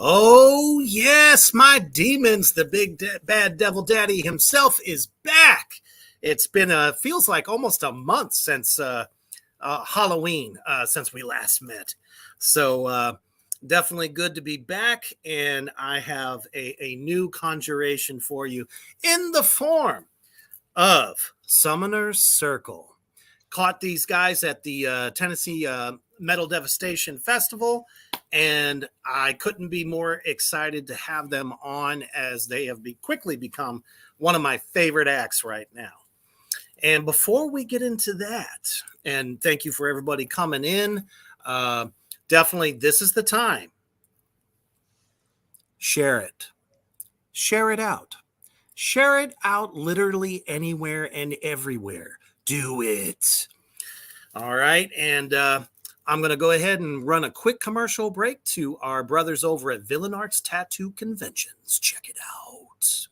Oh, yes, my demons, the big bad devil daddy himself is back. It's been, feels like almost a month since Halloween, since we last met. So definitely good to be back. And I have a new conjuration for you in the form of Summoner's Circle. Caught these guys at the Tennessee Metal Devastation Festival, and I couldn't be more excited to have them on, as they have quickly become one of my favorite acts right now. And before we get into that, and thank you for everybody coming in, definitely this is the time. Share it. Share it out. Share it out literally anywhere and everywhere. Do it. All right. And I'm going to go ahead and run a quick commercial break to our brothers over at Villain Arts Tattoo Conventions. Check it out.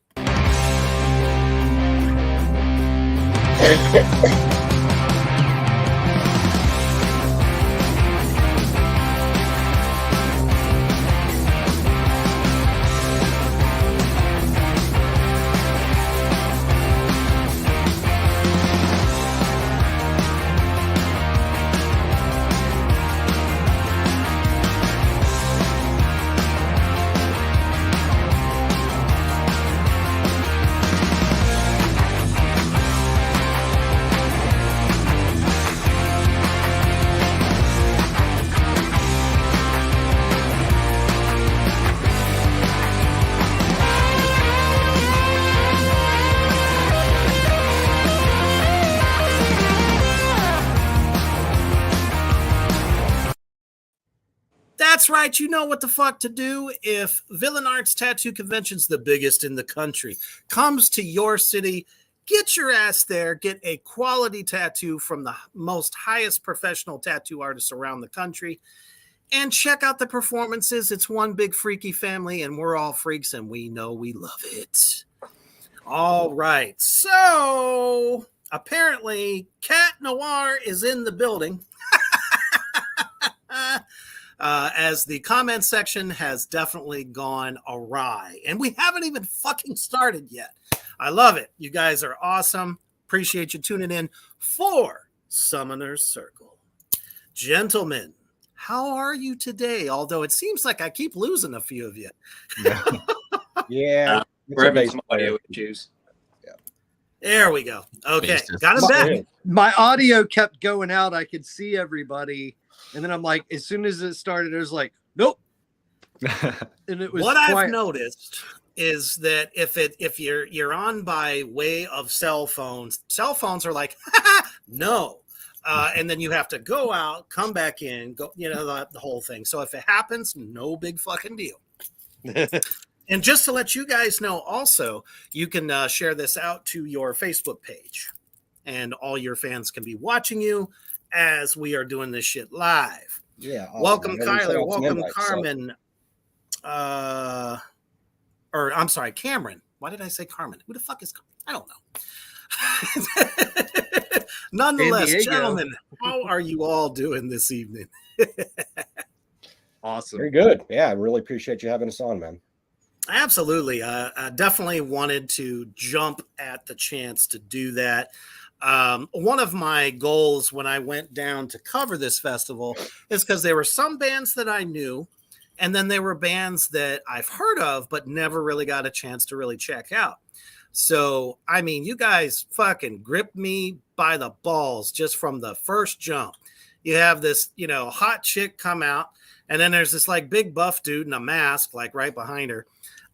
That's right. You know what the fuck to do. If Villain Arts Tattoo Convention's the biggest in the country comes to your city, get your ass there. Get a quality tattoo from the most highest professional tattoo artists around the country. And check out the performances. It's one big freaky family, and we're all freaks, and we know we love it. All right. So apparently, Cat Noir is in the building. As the comment section has definitely gone awry. And we haven't even fucking started yet. I love it. You guys are awesome. Appreciate you tuning in for Summoner's Circle. Gentlemen, how are you today? Although it seems like I keep losing a few of you. Yeah. We're having some audio issues. Yeah. There we go. Okay. Got him back. My audio kept going out. I could see everybody. And then I'm like, as soon as it started, it was like, nope. And it was what I've noticed is that if you're on by way of cell phones are like, no. And then you have to go out, come back in, go, the whole thing. So if it happens, no big fucking deal. And just to let you guys know, also, you can share this out to your Facebook page, and all your fans can be watching you as we are doing this shit live. Yeah. Awesome. Welcome, Kyler. Welcome, Carmen. Or I'm sorry, Cameron. Why did I say Carmen? Who the fuck is Carmen? I don't know. Nonetheless, gentlemen, how are you all doing this evening? Awesome. Very good. Yeah, I really appreciate you having us on, man. Absolutely. I definitely wanted to jump at the chance to do that. One of my goals when I went down to cover this festival is because there were some bands that I knew, and then there were bands that I've heard of, but never really got a chance to really check out. So, I mean, you guys fucking gripped me by the balls just from the first jump. You have this, hot chick come out, And then there's this like big buff dude in a mask, like right behind her.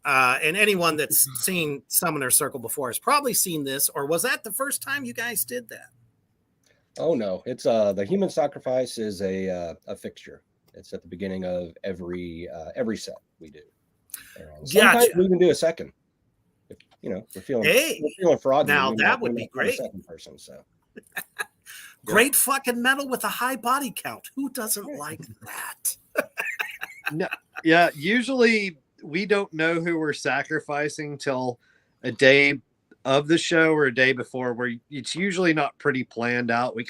And anyone that's seen Summoner Circle before has probably seen this, or was that the first time you guys did that? Oh no, it's the human sacrifice is a fixture. It's at the beginning of every set we do. Sometimes Gotcha. we even do a second. If, we're feeling froggy. Now that would be great. Second person, so great fucking metal with a high body count. Who doesn't like that? No, yeah. Usually we don't know who we're sacrificing till a day of the show or a day before, where it's usually not pretty planned out. We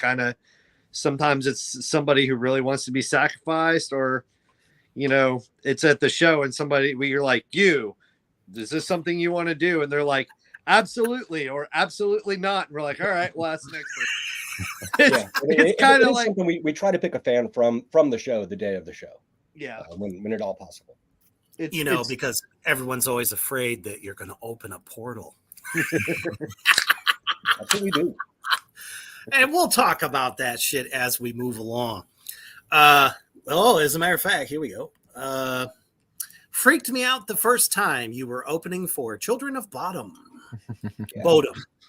sometimes it's somebody who really wants to be sacrificed, or it's at the show and you're like, is this something you want to do? And they're like, absolutely, or absolutely not. And we're like, all right, well, that's the next person. It's kind of like something we try to pick a fan from the show the day of the show. Yeah, when at all possible. Because everyone's always afraid that you're going to open a portal. That's what we do. And we'll talk about that shit as we move along. As a matter of fact, here we go. Freaked me out the first time you were opening for Children of Bodom. Yeah.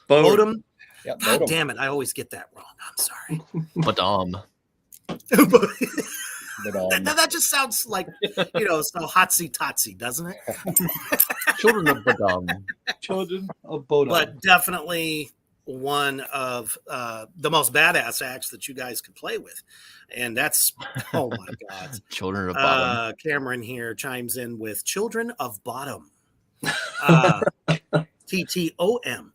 Bodom. Yeah, God damn it. I always get that wrong. I'm sorry. Bodom. That just sounds like, so hotsy-totsy, doesn't it? Children of Bodom. Children of Bodom. But definitely one of the most badass acts that you guys could play with. And that's, oh my God. Children of Bodom. Cameron here chimes in with Children of Bodom. TTOM.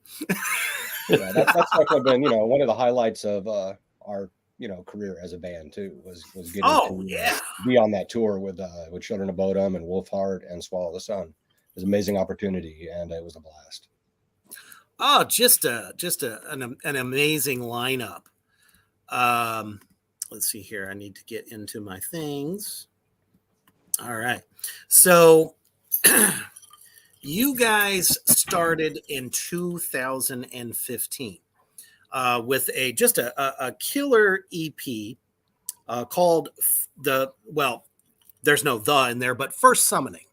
Yeah, that's definitely been, one of the highlights of our career as a band too, was getting to be on that tour with Children of Bodom and Wolfheart and Swallow the Sun. It was an amazing opportunity, and it was a blast. Oh, just an amazing lineup. Let's see here. I need to get into my things. All right. So you guys started in 2015 with a killer EP called there's no "the" in there, but First Summoning.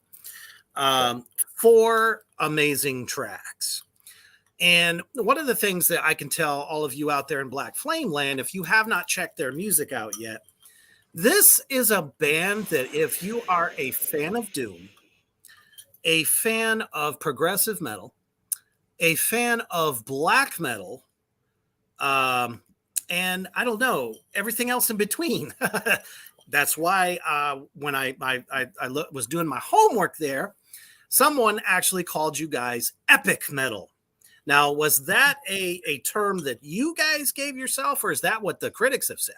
4 amazing tracks. And one of the things that I can tell all of you out there in Black Flame Land, if you have not checked their music out yet, this is a band that if you are a fan of Doom, a fan of progressive metal, a fan of black metal, and I don't know, everything else in between. That's why when I was doing my homework there, someone actually called you guys epic metal. Now, was that a term that you guys gave yourself, or is that what the critics have said?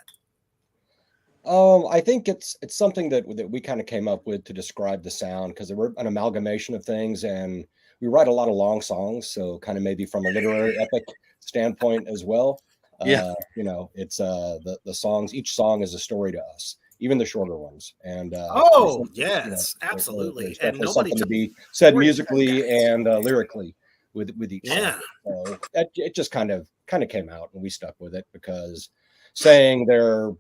I think it's something that we kind of came up with to describe the sound, because we're an amalgamation of things, and we write a lot of long songs, so kind of maybe from a literary epic standpoint as well. It's the songs. Each song is a story to us, even the shorter ones. And yes, absolutely. There's and something to be said musically and lyrically with each song. So it just kind of came out, and we stuck with it, because saying they're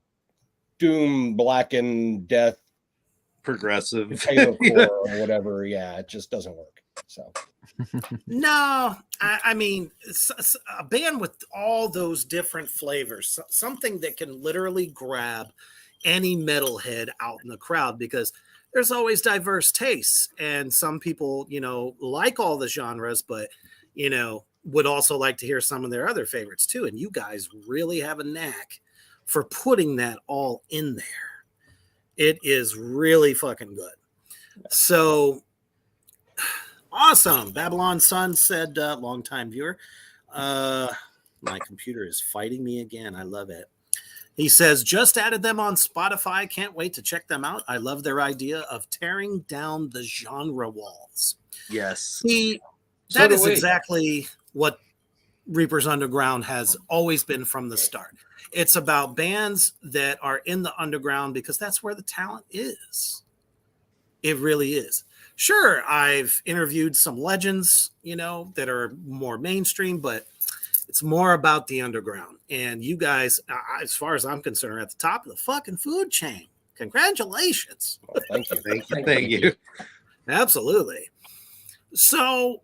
doom, blackened, death, progressive, or whatever, it just doesn't work. So no, I mean, a band with all those different flavors, something that can literally grab any metalhead out in the crowd, because there's always diverse tastes, and some people, like all the genres, but would also like to hear some of their other favorites too. And you guys really have a knack for putting that all in there. It is really fucking good. So awesome. Babylon Sun said, longtime viewer, my computer is fighting me again. I love it. He says, just added them on Spotify. Can't wait to check them out. I love their idea of tearing down the genre walls. Yes. That is exactly what Reaper's Underground has always been from the start. It's about bands that are in the underground because that's where the talent is. It really is. Sure, I've interviewed some legends, that are more mainstream, but it's more about the underground. And you guys, as far as I'm concerned, are at the top of the fucking food chain. Congratulations. Well, thank you. Thank you. Absolutely. So,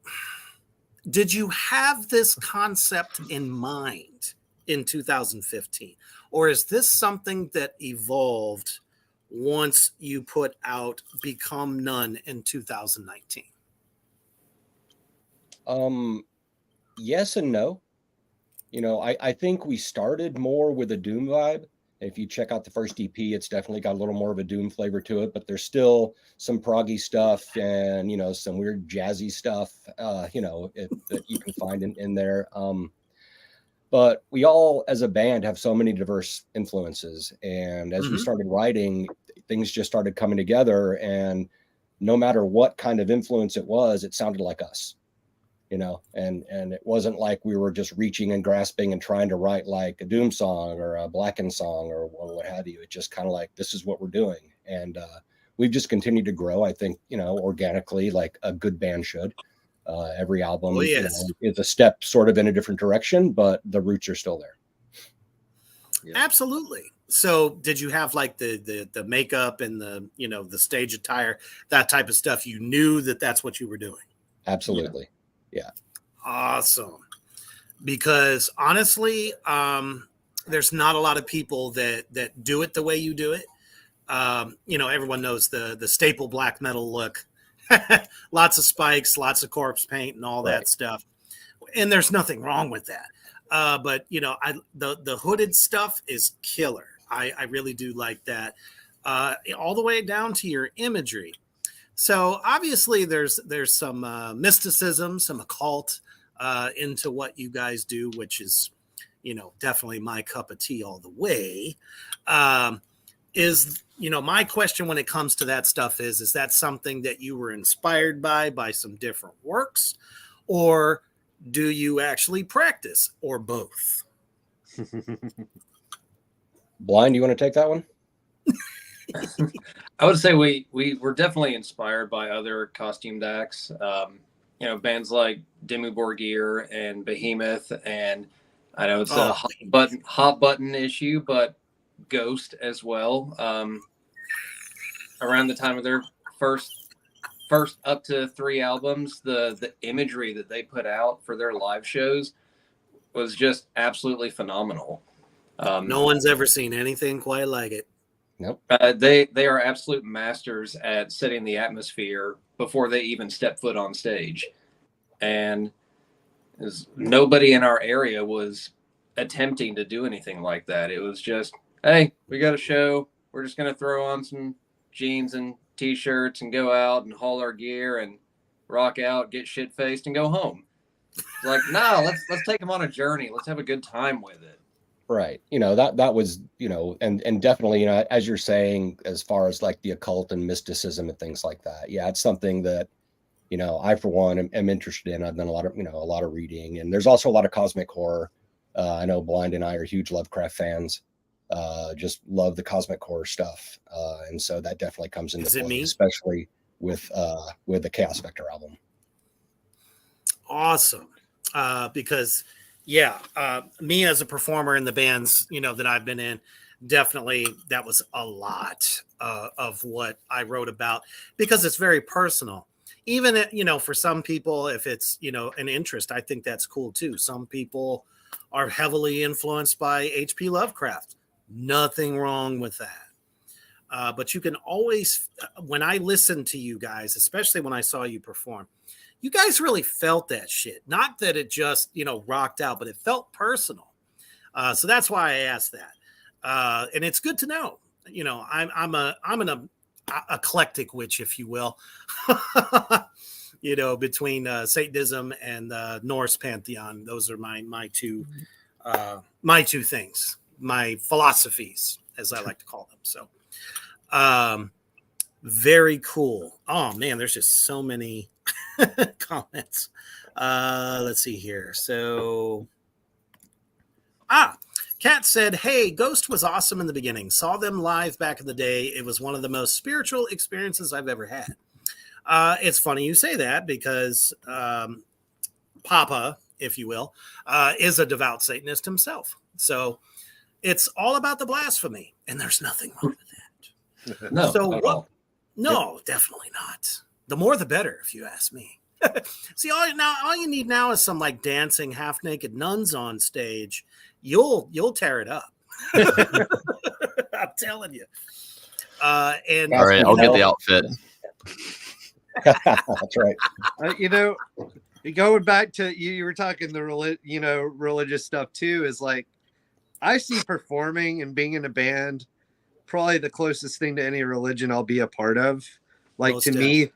did you have this concept in mind in 2015? Or is this something that evolved once you put out Become None in 2019? Yes and no. I think we started more with a Doom vibe. If you check out the first EP, it's definitely got a little more of a Doom flavor to it, but there's still some proggy stuff and, some weird jazzy stuff, that you can find in there. But we all, as a band, have so many diverse influences. And as we started writing, things just started coming together. And no matter what kind of influence it was, it sounded like us. And it wasn't like we were just reaching and grasping and trying to write like a Doom song or a Blackened song or what have you. It's just kind of like, this is what we're doing. And we've just continued to grow, I think, organically, like a good band should. Every album is a step sort of in a different direction, but the roots are still there. Yeah. Absolutely. So did you have like the makeup and the stage attire, that type of stuff? You knew that that's what you were doing? Absolutely. Yeah. Awesome. Because honestly, there's not a lot of people that do it the way you do it. Everyone knows the staple black metal look, lots of spikes, lots of corpse paint and all that stuff. And there's nothing wrong with that. But the hooded stuff is killer. I really do like that. All the way down to your imagery. So obviously there's some mysticism, some occult into what you guys do, which is, definitely my cup of tea all the way. My question when it comes to that stuff is that something that you were inspired by some different works, or do you actually practice, or both? Blind, you want to take that one? I would say we were definitely inspired by other costumed acts. Bands like Dimmu Borgir and Behemoth, and I know it's a hot button issue, but Ghost as well. Around the time of their first up to 3 albums, the imagery that they put out for their live shows was just absolutely phenomenal. No one's ever seen anything quite like it. Nope. They are absolute masters at setting the atmosphere before they even step foot on stage. And nobody in our area was attempting to do anything like that. It was just, hey, we got a show. We're just going to throw on some jeans and T-shirts and go out and haul our gear and rock out, get shit-faced, and go home. It's like, no, let's take them on a journey. Let's have a good time with it. Right. That was, and definitely, as you're saying, as far as like the occult and mysticism and things like that. Yeah, it's something that, I, for one, am interested in. I've done a lot of reading, and there's also a lot of cosmic horror. I know Blind and I are huge Lovecraft fans. Just love the cosmic horror stuff. And so that definitely comes into play, especially with the Chaos Vector album. Awesome. Because me as a performer in the bands, that I've been in, definitely that was a lot of what I wrote about, because it's very personal. Even, for some people, if it's, an interest, I think that's cool too. Some people are heavily influenced by H.P. Lovecraft. Nothing wrong with that. But you can always, when I listen to you guys, especially when I saw you perform, you guys really felt that shit. Not that it just, rocked out, but it felt personal. So that's why I asked that. And it's good to know. I'm an eclectic witch, if you will. Between Satanism and Norse pantheon, those are my two things, my philosophies, as I like to call them. So, very cool. Oh man, there's just so many comments. Let's see here. So, Kat said, hey, Ghost was awesome in the beginning. Saw them live back in the day. It was one of the most spiritual experiences I've ever had. It's funny you say that, because Papa, if you will, is a devout Satanist himself. So it's all about the blasphemy, and there's nothing wrong with No, So not at what? all. No, definitely not. The more the better, if you ask me. See, all you need now is some like dancing half naked nuns on stage. You'll tear it up. I'm telling you. And All right, I'll get the outfit. That's right. Going back to you were talking the religious stuff too. Is like I see performing and being in a band probably the closest thing to any religion I'll be a part of. Like Most to me,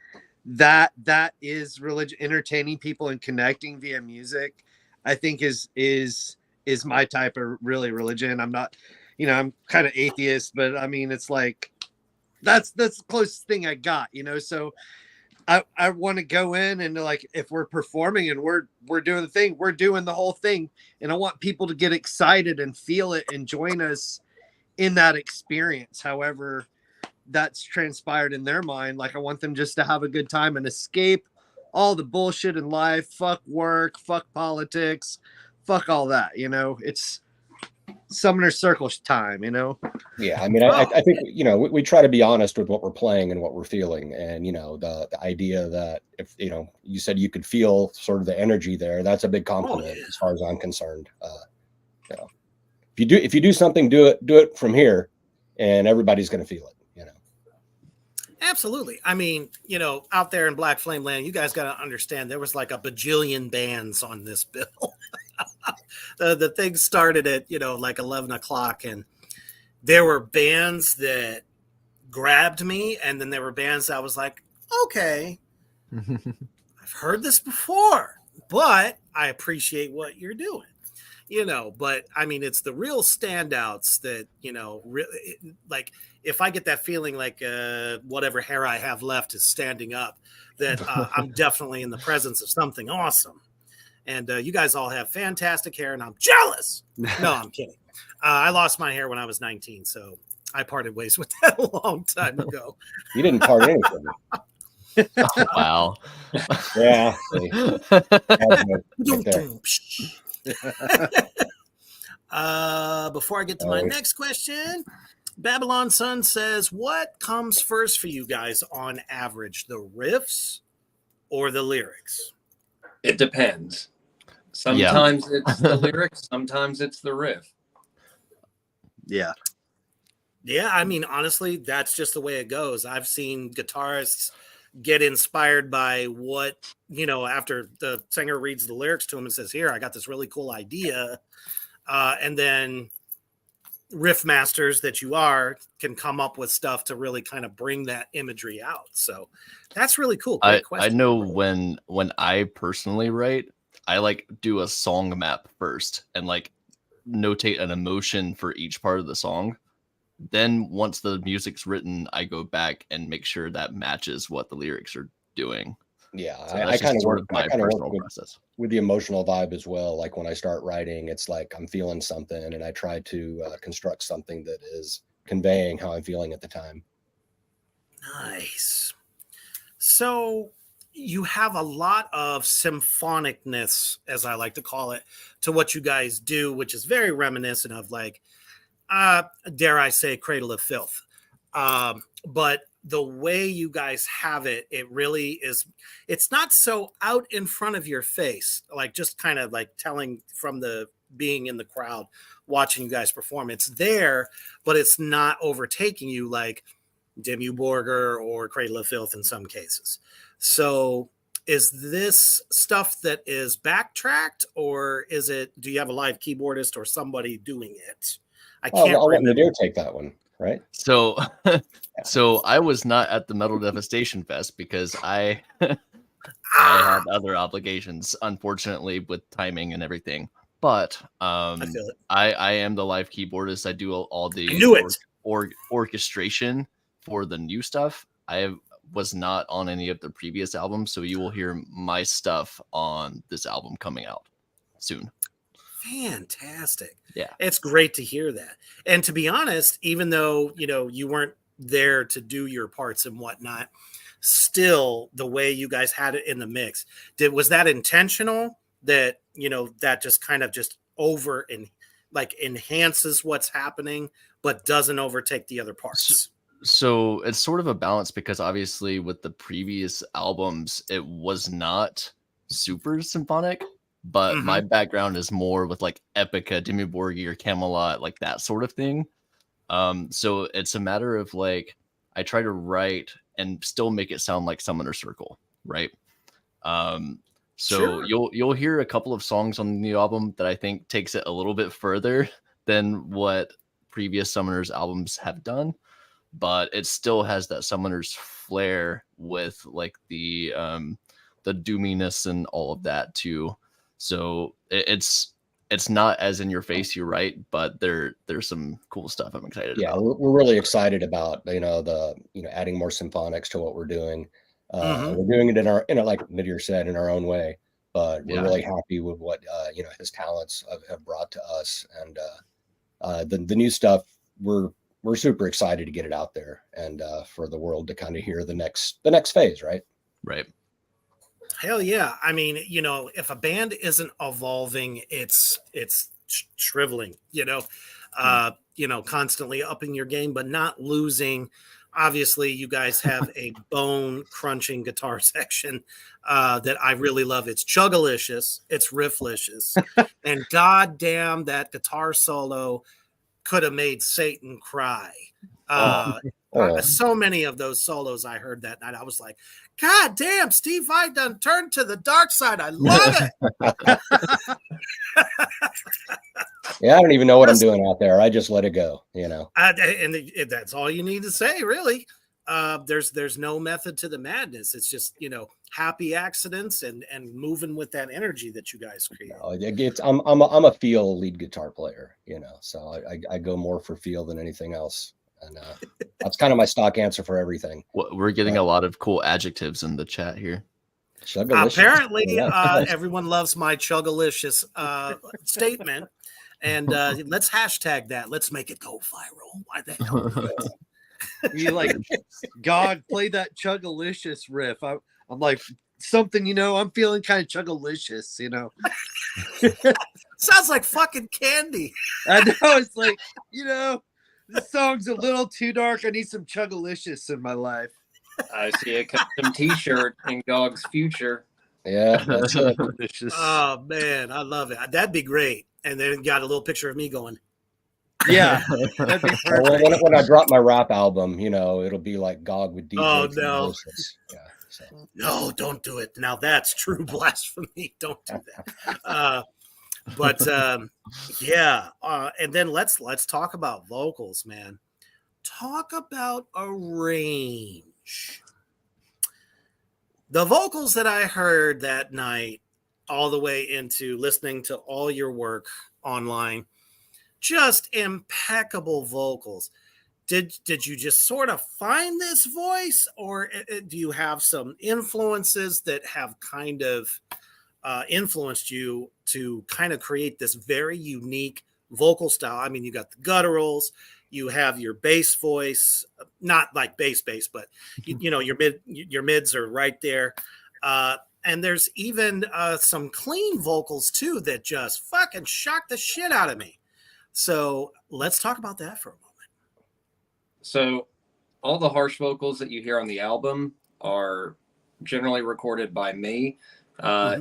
that is religion, entertaining people and connecting via music. I think is my type of really religion. I'm not, I'm kind of atheist, but I mean, it's like that's the closest thing I got. So I want to go in and like if we're performing and we're doing the thing, we're doing the whole thing, and I want people to get excited and feel it and join us in that experience. However, that's transpired in their mind. Like I want them just to have a good time and escape all the bullshit in life. Fuck work, fuck politics, fuck all that. It's Summoner Circle time. Yeah, I mean, I think we try to be honest with what we're playing and what we're feeling, and the idea that if you said you could feel sort of the energy there, that's a big compliment as far as I'm concerned. If you do something, do it from here, and everybody's going to feel it. Absolutely. I mean, out there in Black Flame Land, you guys got to understand there was like a bajillion bands on this bill. The thing started at, like 11 o'clock, and there were bands that grabbed me, and then there were bands that I was like, okay, I've heard this before, but I appreciate what you're doing. But I mean, it's the real standouts that, really, like if I get that feeling like whatever hair I have left is standing up, that I'm definitely in the presence of something awesome. And you guys all have fantastic hair, and I'm jealous. No, I'm kidding. I lost my hair when I was 19, so I parted ways with that a long time ago. You didn't part anything. Wow. Yeah. Before I get to my next question, Babylon Sun says, what comes first for you guys on average, the riffs or the lyrics? It depends. Sometimes it's the lyrics, sometimes it's the riff. Yeah. Yeah, I mean, honestly, that's just the way it goes. I've seen guitarists get inspired by what, after the singer reads the lyrics to him and says, here, I got this really cool idea. And then riff masters that you are can come up with stuff to really kind of bring that imagery out. So that's really cool. I know when I personally write, I like do a song map first and like notate an emotion for each part of the song. Then once the music's written, I go back and make sure that matches what the lyrics are doing. Yeah, so I kind of work my personal with, process with the emotional vibe as well. Like when I start writing, it's like I'm feeling something, and I try to construct something that is conveying how I'm feeling at the time. Nice. So you have a lot of symphonicness, as I like to call it, to what you guys do, which is very reminiscent of like, dare I say, Cradle of Filth. But the way you guys have it, it really is, it's not so out in front of your face, like just kind of like telling from the being in the crowd, watching you guys perform. It's there, but it's not overtaking you like Dimmu Borgir or Cradle of Filth in some cases. So is this stuff that is backtracked, or do you have a live keyboardist or somebody doing it? I'll let Nadir take that one, right? So I was not at the Metal Devastation Fest because I had other obligations, unfortunately, with timing and everything. But I am the live keyboardist. I do all the orchestration for the new stuff. I was not on any of the previous albums, so you will hear my stuff on this album coming out soon. Fantastic. Yeah. It's great to hear that. And to be honest, even though, you weren't there to do your parts and whatnot, still the way you guys had it in the mix, was that intentional that, that just kind of just over and like enhances what's happening, but doesn't overtake the other parts? So it's sort of a balance because obviously with the previous albums, it was not super symphonic, but my background is more with like Epica, Dimmu Borgir, or Camelot, like that sort of thing. So it's a matter of like I try to write and still make it sound like Summoner Circle, right? So Sure. you'll hear a couple of songs on the new album that I think takes it a little bit further than what previous Summoners albums have done, but it still has that Summoner's flair with like the doominess and all of that too. So it's not as in your face, you're right, but there's some cool stuff I'm excited Yeah, about. we're really excited about adding more symphonics to what we're doing. We're doing it in a like Nadir said, in our own way, but we're Yeah. really happy with what his talents have brought to us, and the new stuff. We're super excited to get it out there and for the world to kind of hear the next phase, right? Right. Hell yeah. I mean, if a band isn't evolving, it's shriveling, constantly upping your game, but not losing. Obviously, you guys have a bone crunching guitar section that I really love. It's chuggalicious, it's rifflicious, and goddamn, that guitar solo could have made Satan cry. So many of those solos I heard that night, I was like, God damn, Steve Vai done turned to the dark side. I love it. Yeah, I don't even know what I'm doing out there. I just let it go, And that's all you need to say, really. There's no method to the madness. It's just happy accidents and moving with that energy that you guys create. I'm a feel lead guitar player, so I go more for feel than anything else, and that's kind of my stock answer for everything. We're getting a lot of cool adjectives in the chat here. Apparently, everyone loves my chuggalicious statement. And let's hashtag that. Let's make it go viral. Why the hell? You like, God, play that chuggalicious riff. I'm like, something, I'm feeling kind of chuggalicious, Sounds like fucking candy. I know, it's like, this song's a little too dark. I need some chuggalicious in my life. I see a custom T-shirt in Gog's future. Yeah, that's it. Oh man, I love it. That'd be great. And then got a little picture of me going. Yeah, that'd be perfect. When I drop my rap album, it'll be like Gog with DJ. Oh no. Yeah, so. No, don't do it. Now that's true blasphemy. Don't do that. And then let's talk about vocals, man. Talk about a range. The vocals that I heard that night, all the way into listening to all your work online, just impeccable vocals. Did you just sort of find this voice, or do you have some influences that have kind of influenced you to kind of create this very unique vocal style? I mean, you got the gutturals, you have your bass voice, not like bass, but your mids are right there. And there's even some clean vocals too that just fucking shocked the shit out of me. So let's talk about that for a moment. So all the harsh vocals that you hear on the album are generally recorded by me.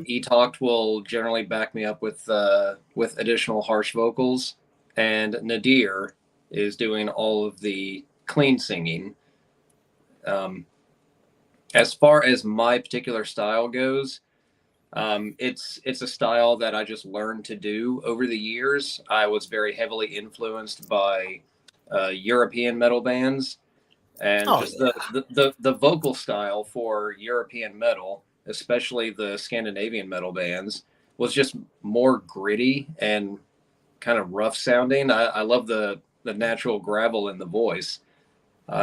E-Talked will generally back me up with additional harsh vocals, and Nadir is doing all of the clean singing. As far as my particular style goes, it's a style that I just learned to do over the years. I was very heavily influenced by European metal bands, and the vocal style for European metal, especially the Scandinavian metal bands, was just more gritty and kind of rough sounding. I love the natural gravel in the voice.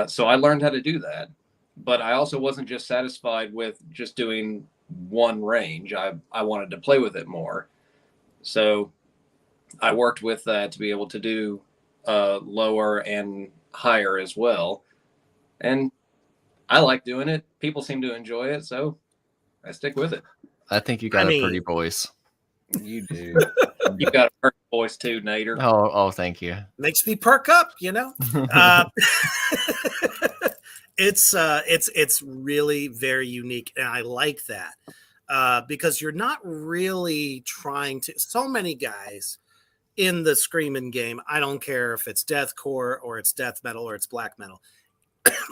So I learned how to do that. But I also wasn't just satisfied with just doing one range. I wanted to play with it more. So I worked with that to be able to do lower and higher as well. And I like doing it. People seem to enjoy it, so I stick with it. I think you got a pretty voice. You do. You got a pretty voice too, Nader. Oh, thank you. Makes me perk up, It's really very unique, and I like that because you're not really trying to. So many guys in the screaming game, I don't care if it's deathcore or it's death metal or it's black metal.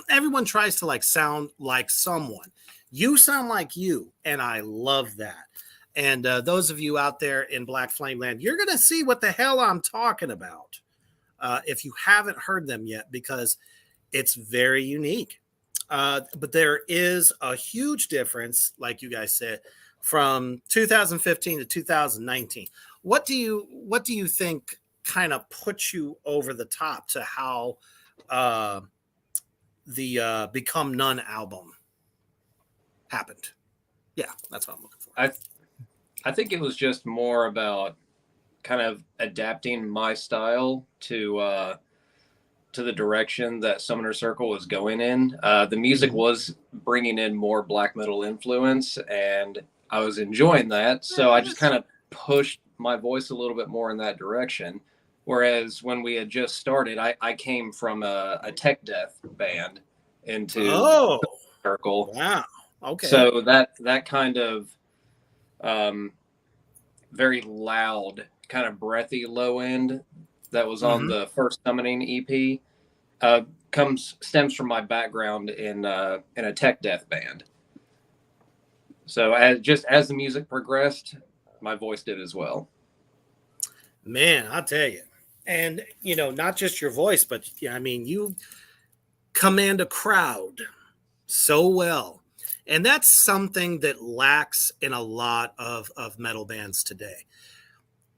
Everyone tries to like sound like someone. You sound like you, and I love that. And those of you out there in Black Flame Land, you're going to see what the hell I'm talking about if you haven't heard them yet, because it's very unique. But there is a huge difference, like you guys said, from 2015 to 2019. What do you think kind of puts you over the top to how the Become None album happened? Yeah, that's what I'm looking for. I think it was just more about kind of adapting my style to the direction that Summoner Circle was going in. The music was bringing in more black metal influence, and I was enjoying that. So I just kind of pushed my voice a little bit more in that direction. Whereas when we had just started, I came from a tech death band into Circle. Wow. Okay. So that kind of very loud, kind of breathy low end that was on the first Summoning EP stems from my background in a tech death band. So as the music progressed, my voice did as well. Man, I'll tell you. And not just your voice, but I mean, you command a crowd so well. And that's something that lacks in a lot of metal bands today.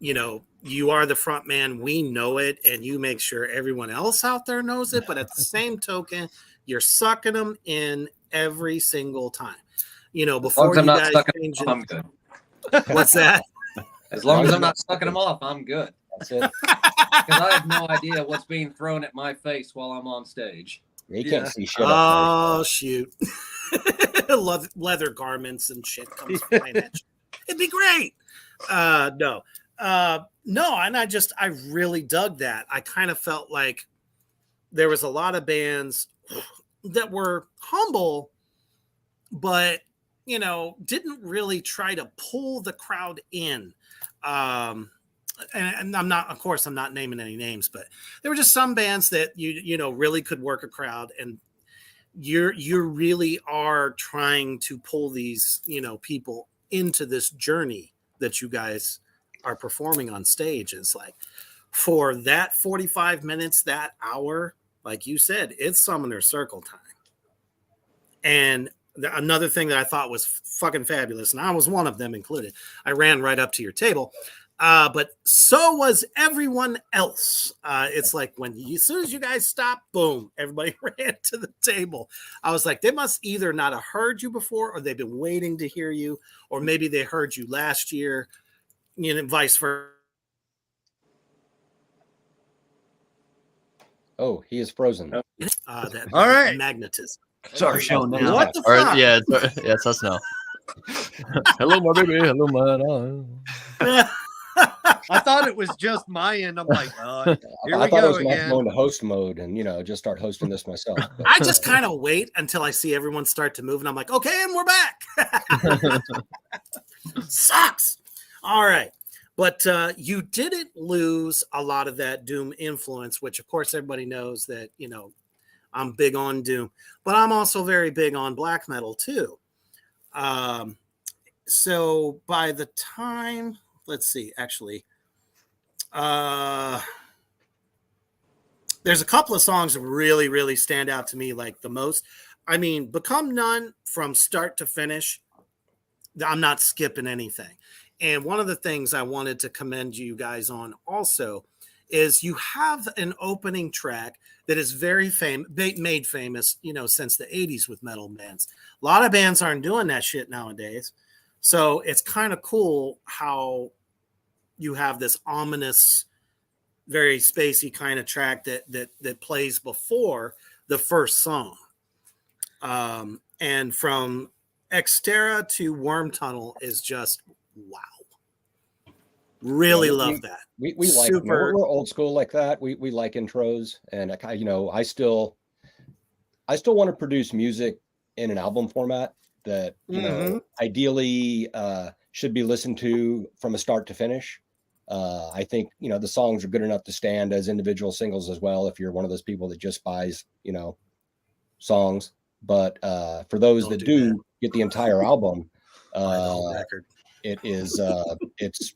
You are the front man. We know it, and you make sure everyone else out there knows it. But at the same token, you're sucking them in every single time. Before you guys change it, I'm good. What's that? As long as I'm not sucking them off, I'm good. That's it. Because I have no idea what's being thrown at my face while I'm on stage. You can't see shit. Oh, shoot. Leather garments and shit comes flying at you. It'd be great. No, and I really dug that. I kind of felt like there was a lot of bands that were humble, but didn't really try to pull the crowd in. And I'm not naming any names, but there were just some bands that really could work a crowd, and you really are trying to pull these people into this journey that you guys are performing on stage. It's like, for that 45 minutes, that hour, like you said, it's Summoner Circle time. And another thing that I thought was fucking fabulous, and I was one of them included, I ran right up to your table, but so was everyone else. It's like as soon as you guys stopped, boom, everybody ran to the table. I was like, they must either not have heard you before, or they've been waiting to hear you, or maybe they heard you last year, vice versa. Oh, he is frozen. All right. Magnetism. Sorry, show now. What the Or, fuck? yeah, it's us now. Hello, my baby. Hello, my. I thought it was just my end. I'm like, here I we thought I go was going to again. go into host mode and just start hosting this myself. But I just kind of wait until I see everyone start to move, and I'm like, okay, and we're back. Sucks. All right. But you didn't lose a lot of that Doom influence, which, of course, everybody knows that, I'm big on Doom, but I'm also very big on black metal, too. So by the time, let's see, actually, there's a couple of songs that really, really stand out to me like the most. I mean, Become None from start to finish, I'm not skipping anything. And one of the things I wanted to commend you guys on also is you have an opening track that is very made famous, since the 80s with metal bands. A lot of bands aren't doing that shit nowadays. So it's kind of cool how you have this ominous, very spacey kind of track that plays before the first song. And from Xterra to Worm Tunnel is just wow. Really love that. we like we're old school like that. We like intros, and I still want to produce music in an album format that, you know, ideally should be listened to from a start to finish. I think, you know, the songs are good enough to stand as individual singles as well, if you're one of those people that just buys, you know, songs. But for those Don't that do do that. get the entire album, Buy the whole record. it is it's,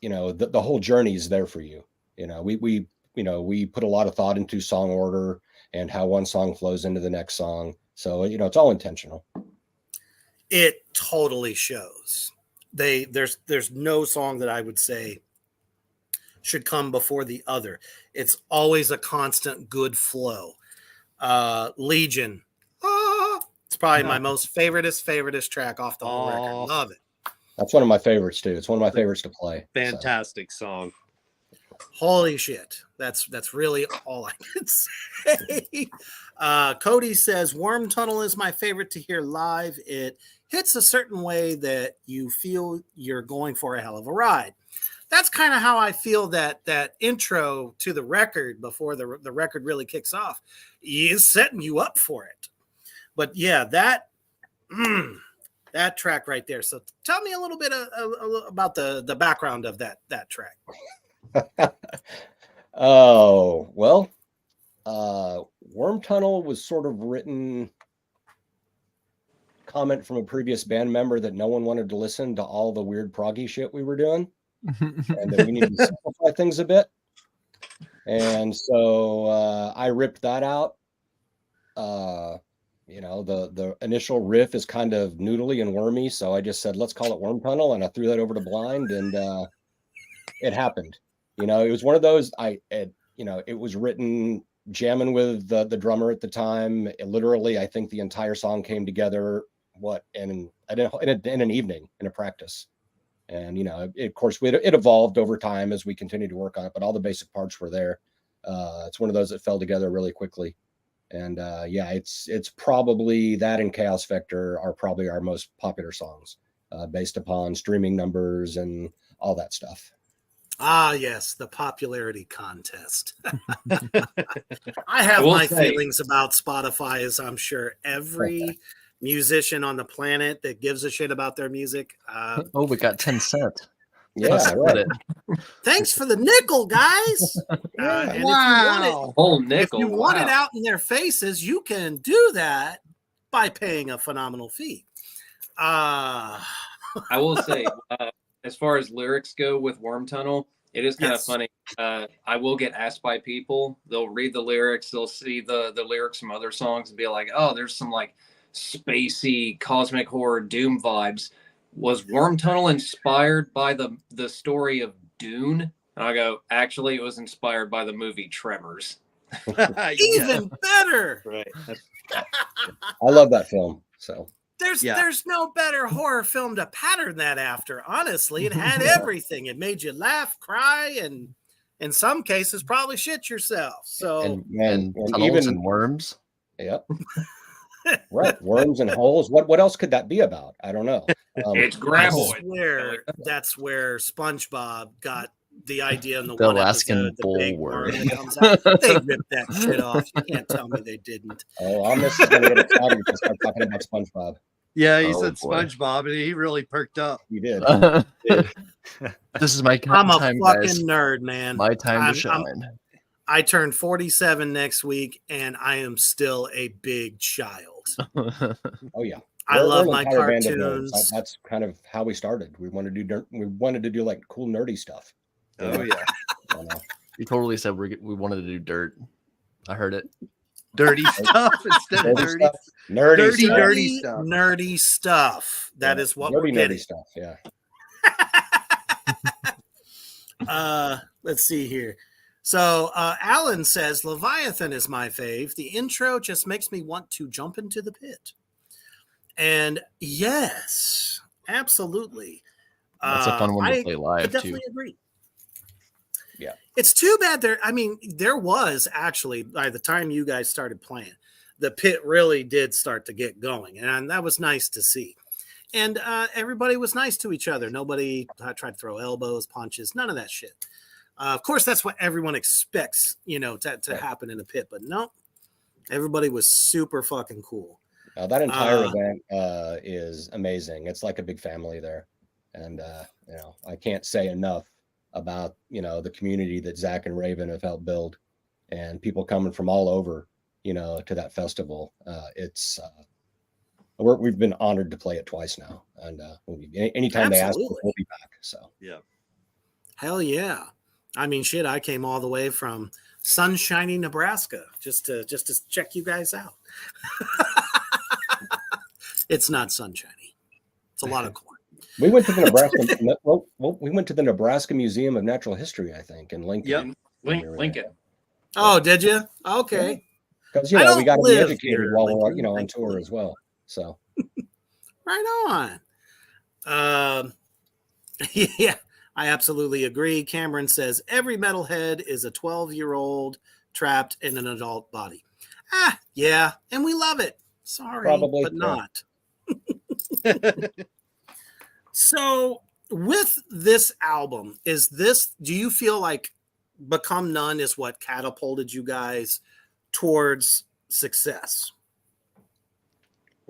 you know, the whole journey is there for you. You know, we you know, we put a lot of thought into song order and how one song flows into the next song. So, you know, it's all intentional. It totally shows. There's no song that I would say should come before the other. It's always a constant good flow. Legion. It's probably my most favoriteest track off the whole record. Love it. That's one of my favorites too. It's one of my favorites to play. Fantastic song. Holy shit. That's really all I can say. Cody says Worm Tunnel is my favorite to hear live. It hits a certain way that you feel you're going for a hell of a ride. That's kind of how I feel that intro to the record before the record really kicks off is setting you up for it. But yeah, that track right there. So tell me a little bit about the background of that track. Oh, well, Worm Tunnel was sort of written comment from a previous band member that no one wanted to listen to all the weird proggy shit we were doing and that we needed to simplify things a bit. And so I ripped that out. You know, the initial riff is kind of noodly and wormy, so I just said, let's call it Worm Tunnel, and I threw that over to Blind, and it happened. You know, it was one of those, you know, it was written jamming with the drummer at the time. Literally, I think the entire song came together, in an evening, in a practice. And, you know, of course, it evolved over time as we continued to work on it, but all the basic parts were there. It's one of those that fell together really quickly. And yeah, it's probably that and Chaos Vector are probably our most popular songs based upon streaming numbers and all that stuff. Ah, yes, the popularity contest. I have my feelings about Spotify, as I'm sure every musician on the planet that gives a shit about their music. Oh, we got 10 cents. Yeah, right. Thanks for the nickel, guys. And if you want it out in their faces, you can do that by paying a phenomenal fee. I will say, as far as lyrics go with Worm Tunnel, it is kind of funny. I will get asked by people. They'll read the lyrics. They'll see the lyrics from other songs and be like, oh, there's some like spacey cosmic horror doom vibes. Was Worm Tunnel inspired by the story of Dune? And I go, actually, it was inspired by the movie Tremors. Even better. Right. I love that film. So there's no better horror film to pattern that after. Honestly, it had everything. It made you laugh, cry, and in some cases probably shit yourself. So and tunnels and worms. Yep. Right, worms and holes. What else could that be about? I don't know. It's graboid. That's where SpongeBob got the idea in the The one Alaskan episode, the big worm bullworm. that comes out. They ripped that shit off. You can't tell me they didn't. Oh, I'm just going to get excited to start talking about SpongeBob. Yeah, he said boy. SpongeBob, and he really perked up. You did. This is my I'm a time, fucking guys. nerd, man. My time to shine. I turned 47 next week, and I am still a big child. Oh yeah, I love my entire band of nerds. cartoons. That's kind of how we started. We wanted to do like cool nerdy stuff. Oh yeah, You know? You totally said we wanted to do dirt. I heard it. dirty stuff instead of dirty. Stuff. Nerdy stuff. Dirty stuff. Nerdy stuff. That is what we're nerdy getting. stuff. Yeah. Let's see here. So Alan says Leviathan is my fave. The intro just makes me want to jump into the pit. And yes, absolutely. That's a fun one to play I live definitely too. agree. Yeah. It's too bad there was actually, by the time you guys started playing, the pit really did start to get going. And that was nice to see. And everybody was nice to each other. Nobody tried to throw elbows, punches, none of that shit. Of course, that's what everyone expects, to happen in a pit. But no, Everybody was super fucking cool. That entire event is amazing. It's like a big family there, and I can't say enough about the community that Zach and Raven have helped build, and people coming from all over to that festival. We've been honored to play it twice now, and anytime they ask, we'll be back. So yeah, hell yeah. I mean, shit, I came all the way from sunshiny Nebraska just to check you guys out. It's not sunshiny. It's a lot of corn. We went to the Nebraska. We went to the Nebraska Museum of Natural History, I think, in Lincoln. Yep, Lincoln. Oh, did you? Okay. Because we got to be educated while we're on tour as well. So, right on. Yeah, I absolutely agree. Cameron says every metalhead is a 12-year-old trapped in an adult body. Yeah, and we love it. Sorry, probably, but not. So, with this album, do you feel like Become None is what catapulted you guys towards success?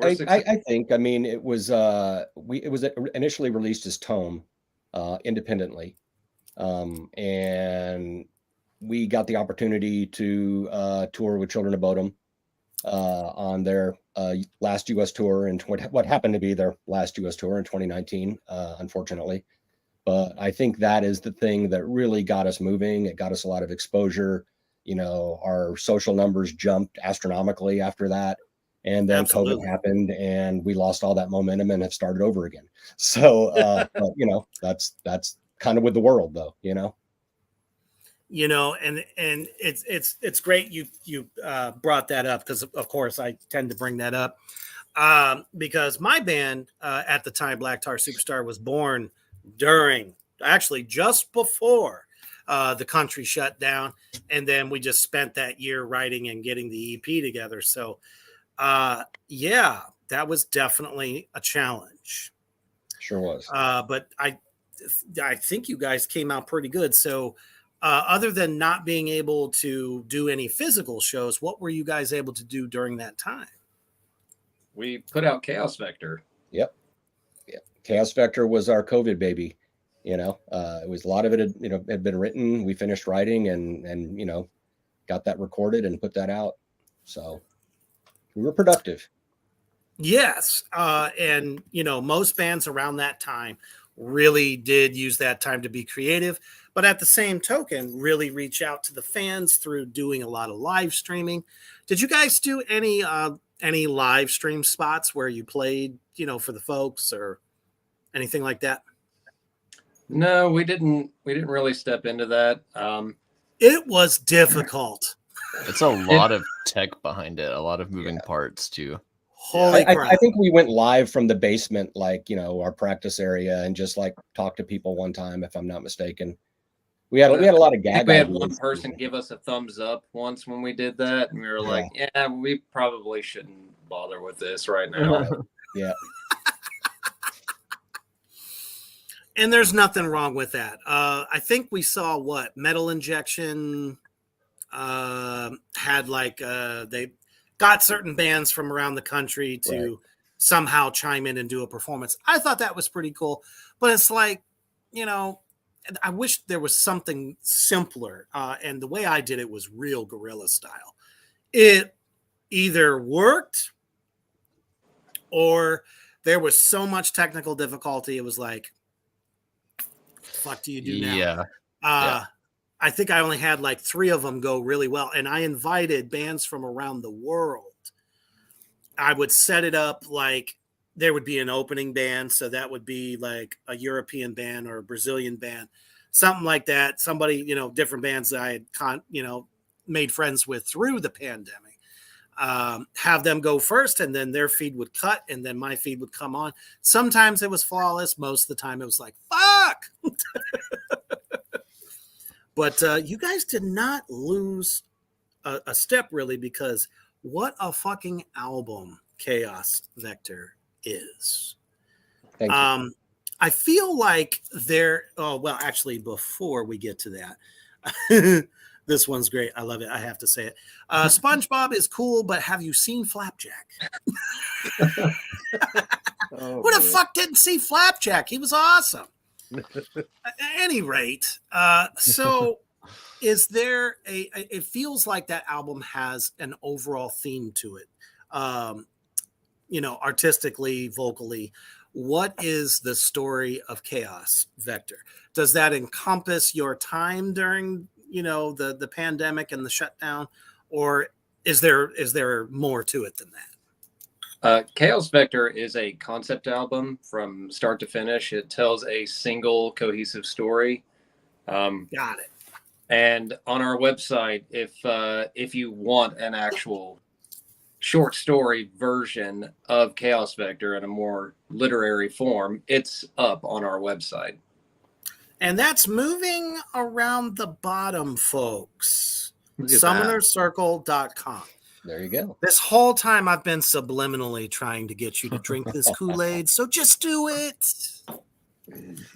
I think. I mean, it was initially released as Tome, independently, and we got the opportunity to tour with Children of Bodom on their last U.S. tour, and what happened to be their last U.S. tour in 2019, unfortunately. But I think that is the thing that really got us moving. It got us a lot of exposure. Our social numbers jumped astronomically after that. And then COVID happened and we lost all that momentum and have started over again. So, that's kind of with the world though, and it's great you brought that up, because of course I tend to bring that up because my band at the time, Black Tar Superstar, was born just before the country shut down, and then we just spent that year writing and getting the EP together. So yeah, that was definitely a challenge. Sure was. But I think you guys came out pretty good. So other than not being able to do any physical shows, what were you guys able to do during that time? We put out Chaos Vector. Yep. Chaos Vector was our COVID baby. It was a lot of it had been written. We finished writing and got that recorded and put that out. So we were productive. Yes. And most bands around that time really did use that time to be creative, but at the same token, really reach out to the fans through doing a lot of live streaming. Did you guys do any live stream spots where you played, for the folks or anything like that? No, we didn't really step into that. It was difficult. It's a lot of tech behind it, a lot of moving parts too. Holy crap. I think we went live from the basement, our practice area, and just talked to people one time, if I'm not mistaken. We had a lot of gag. We had one person give us a thumbs up once when we did that, and we were like, "Yeah, we probably shouldn't bother with this right now." Yeah. And there's nothing wrong with that. I think we saw Metal Injection had they got certain bands from around the country to somehow chime in and do a performance. I thought that was pretty cool, but it's I wish there was something simpler. And the way I did it was real guerrilla style. It either worked or there was so much technical difficulty. It was like, fuck do you do now? Yeah. I think I only had 3 of them go really well. And I invited bands from around the world. I would set it up there would be an opening band. So that would be a European band or a Brazilian band, something like that. Somebody, different bands that I had, made friends with through the pandemic. Have them go first, and then their feed would cut, and then my feed would come on. Sometimes it was flawless. Most of the time it was like, fuck. But you guys did not lose a step, really, because what a fucking album Chaos Vector is. Thank you. I feel like actually, before we get to that, This one's great. I love it. I have to say it. SpongeBob is cool, but have you seen Flapjack? Who the fuck didn't see Flapjack? He was awesome. At any rate, so is there it feels like that album has an overall theme to it. Artistically, vocally. What is the story of Chaos Vector? Does that encompass your time during, the pandemic and the shutdown, or is there more to it than that? Chaos Vector is a concept album from start to finish. It tells a single cohesive story. Got it. And on our website, if you want an actual short story version of Chaos Vector in a more literary form, it's up on our website. And that's moving around the bottom, folks. Look at Summonercircle.com. There you go. This whole time I've been subliminally trying to get you to drink this Kool-Aid, so just do it.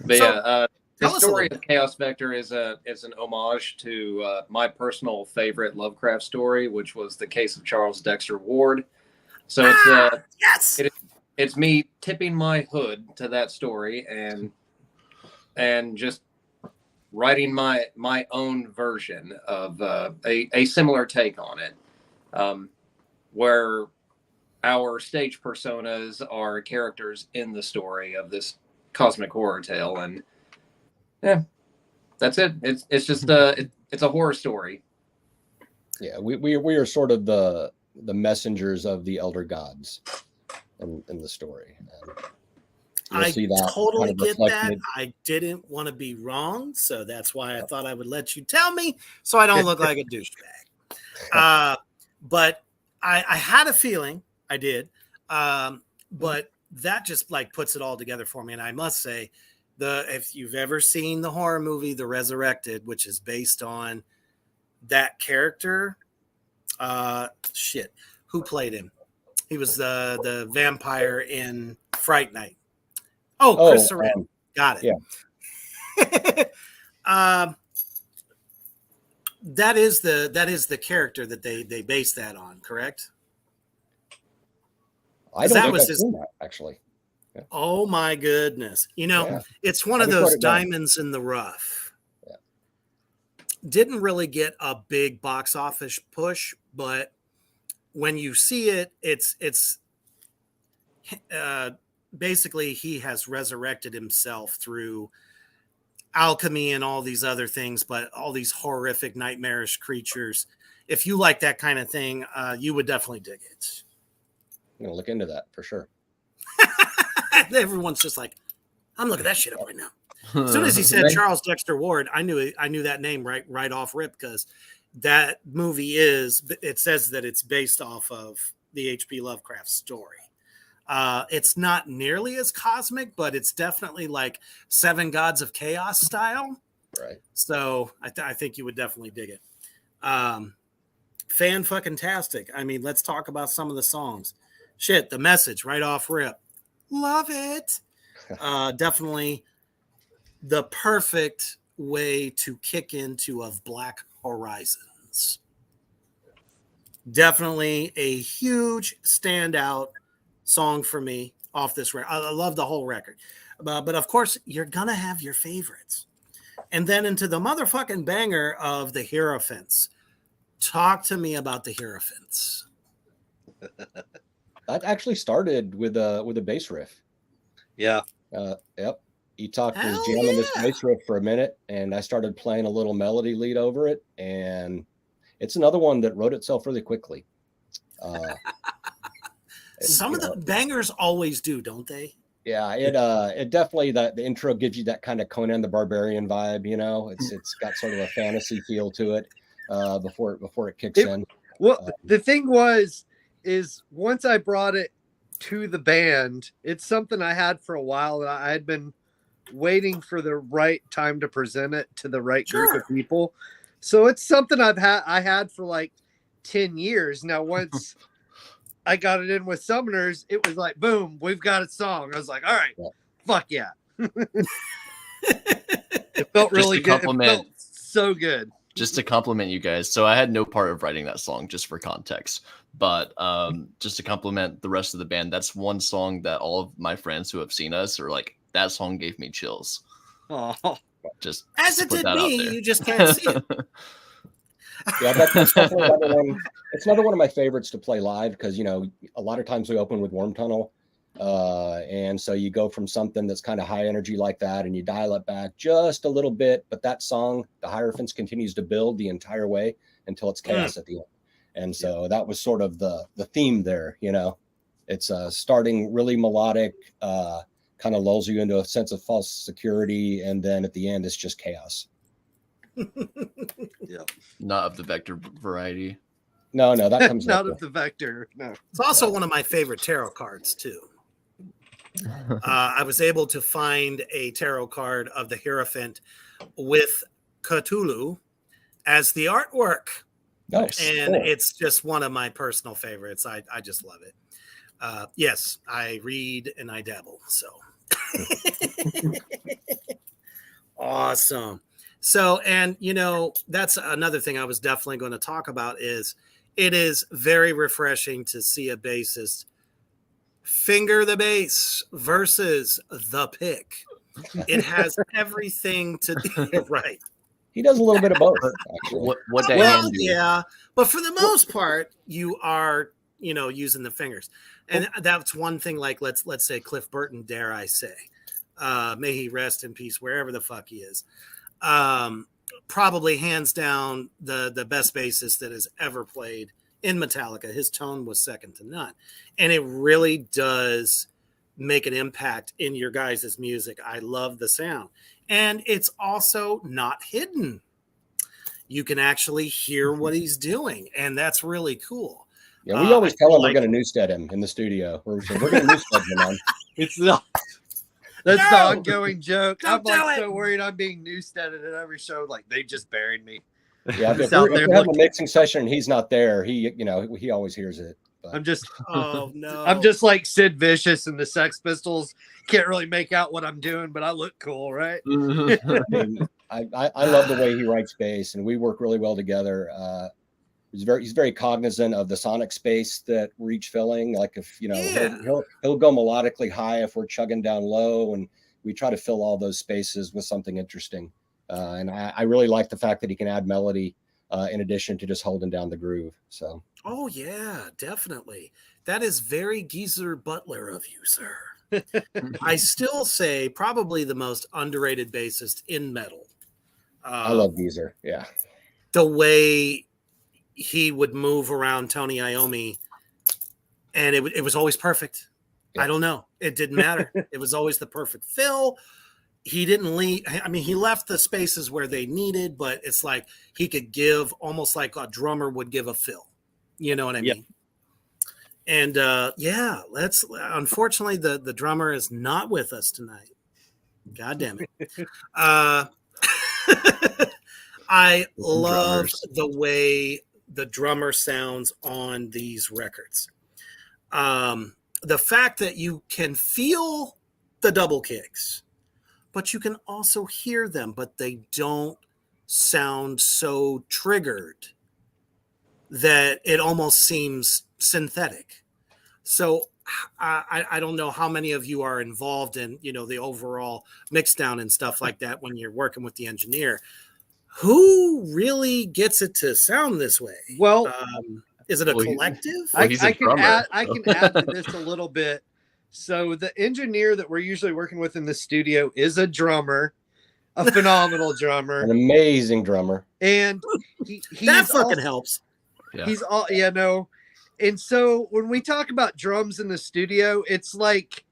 But So, the tell us a story little of Chaos Vector is an homage to my personal favorite Lovecraft story, which was The Case of Charles Dexter Ward. So yes. it's me tipping my hood to that story and just writing my own version of a similar take on it, where our stage personas are characters in the story of this cosmic horror tale. And yeah, that's it. It's just it's a horror story. Yeah, we are sort of the messengers of the elder gods in the story. And I see that totally kind of get that. reflected. I didn't want to be wrong, so that's why I thought I would let you tell me so I don't look like a douchebag. But I had a feeling, I did, but that just like puts it all together for me. And I must say, if you've ever seen the horror movie The Resurrected, which is based on that character, who played him? He was the vampire in Fright Night. Oh, Chris Sarandon. Got it. Yeah. That is the character that they base that on, correct? I don't that think was I've his- seen that, actually. Yeah. Oh my goodness. Yeah. It's one of Let me those put it down. diamonds in the rough. Yeah. Didn't really get a big box office push, but when you see it, it's basically he has resurrected himself through alchemy and all these other things, but all these horrific, nightmarish creatures. If you like that kind of thing, you would definitely dig it. I'm gonna look into that for sure. Everyone's just like, I'm looking that shit up right now. As soon as he said Charles Dexter Ward, I knew that name right off rip, because that movie it says that it's based off of the H.P. Lovecraft story. It's not nearly as cosmic, but it's definitely like Seven Gods of Chaos style. Right. So I think you would definitely dig it. Fan-fucking-tastic. I mean, let's talk about some of the songs. Shit, The Message, right off rip. Love it. Definitely the perfect way to kick into Of Black Horizons. Definitely a huge standout song for me off this record. I love the whole record. But of course, you're going to have your favorites. And then into the motherfucking banger of The Hierophants. Talk to me about The Hierophants. That actually started with a bass riff. Yeah. Yep. Etok was Hell jamming this yeah. bass riff for a minute, and I started playing a little melody lead over it, and it's another one that wrote itself really quickly. Some of the bangers always do, don't they? Yeah, it definitely, the intro gives you that kind of Conan the Barbarian vibe. It's got sort of a fantasy feel to it before it kicks in. Well, the thing is once I brought it to the band, it's something I had for a while, and I had been waiting for the right time to present it to the right group of people. So it's something I had for like 10 years. Now, once I got it in with Summoners, it was like, boom, we've got a song. I was like, all right, fuck yeah. It felt really good. It felt so good. just to compliment you guys. So I had no part of writing that song, just for context. But just to compliment the rest of the band, that's one song that all of my friends who have seen us are like, that song gave me chills. Oh, Just As to it put did that out me, there. you just can't see it. Yeah, that's definitely another one. It's another one of my favorites to play live because, you know, a lot of times we open with Worm Tunnel. And so you go from something that's kind of high energy like that and you dial it back just a little bit. But that song, the Hierophants, continues to build the entire way until it's chaos at the end. And so that was sort of the theme there, you know. It's starting really melodic, kind of lulls you into a sense of false security. And then at the end, it's just chaos. yeah. Not of the Vector variety. No, that comes Not later. of the Vector. No. It's also one of my favorite tarot cards too. I was able to find a tarot card of the Hierophant with Cthulhu as the artwork, Nice. and Cool. it's just one of my personal favorites. I just love it. Yes, I read and I dabble. So awesome. So, and you know, that's another thing I was definitely going to talk about is it is very refreshing to see a bassist finger the bass versus the pick. It has everything to do right. He does a little bit of both, actually. What day Well, hand do you? yeah, but for the most part, you are, you know, using the fingers, and that's one thing. Like let's say Cliff Burton, dare I say, may he rest in peace wherever the fuck he is. Probably hands down the best bassist that has ever played in Metallica. His tone was second to none, and it really does make an impact in your guys' music. I love the sound, and it's also not hidden. You can actually hear what he's doing, and that's really cool. Yeah, we always tell him like- we're going to Newstead him in the studio. We're going to Newstead him, man. It's not. That's the No! ongoing joke. Don't I'm like do it! so worried I'm being Newsteaded at every show. Like they just buried me. Yeah, if He's we're, out if there we're having a looking- mixing session and he's not there, he always hears it. But I'm just Oh no! I'm just like Sid Vicious and the Sex Pistols. Can't really make out what I'm doing, but I look cool, right? I mean, I love the way he writes bass, and we work really well together. He's very cognizant of the sonic space that we're each filling. Like if Yeah. he'll go melodically high if we're chugging down low, and we try to fill all those spaces with something interesting. And I really like the fact that he can add melody in addition to just holding down the groove. So Oh yeah, definitely. That is very Geezer Butler of you, sir. I still say probably the most underrated bassist in metal. I love Geezer. Yeah. The way he would move around Tony Iommi, and it was always perfect. Yeah. I don't know. It didn't matter. It was always the perfect fill. He didn't leave. I mean, he left the spaces where they needed, but it's like he could give almost like a drummer would give a fill. You know what I mean? And yeah, unfortunately the drummer is not with us tonight. God damn it. I love the way the drummer sounds on these records. The fact that you can feel the double kicks, but you can also hear them, but they don't sound so triggered that it almost seems synthetic. So I don't know how many of you are involved in, the overall mix down and stuff like that when you're working with the engineer. Who really gets it to sound this way? Well, is it a well, collective? Well, he's a drummer, I can add to this a little bit. So the engineer that we're usually working with in the studio is a drummer, a phenomenal drummer, An amazing drummer. and that fucking helps. Yeah. He's all no. And so when we talk about drums in the studio, it's like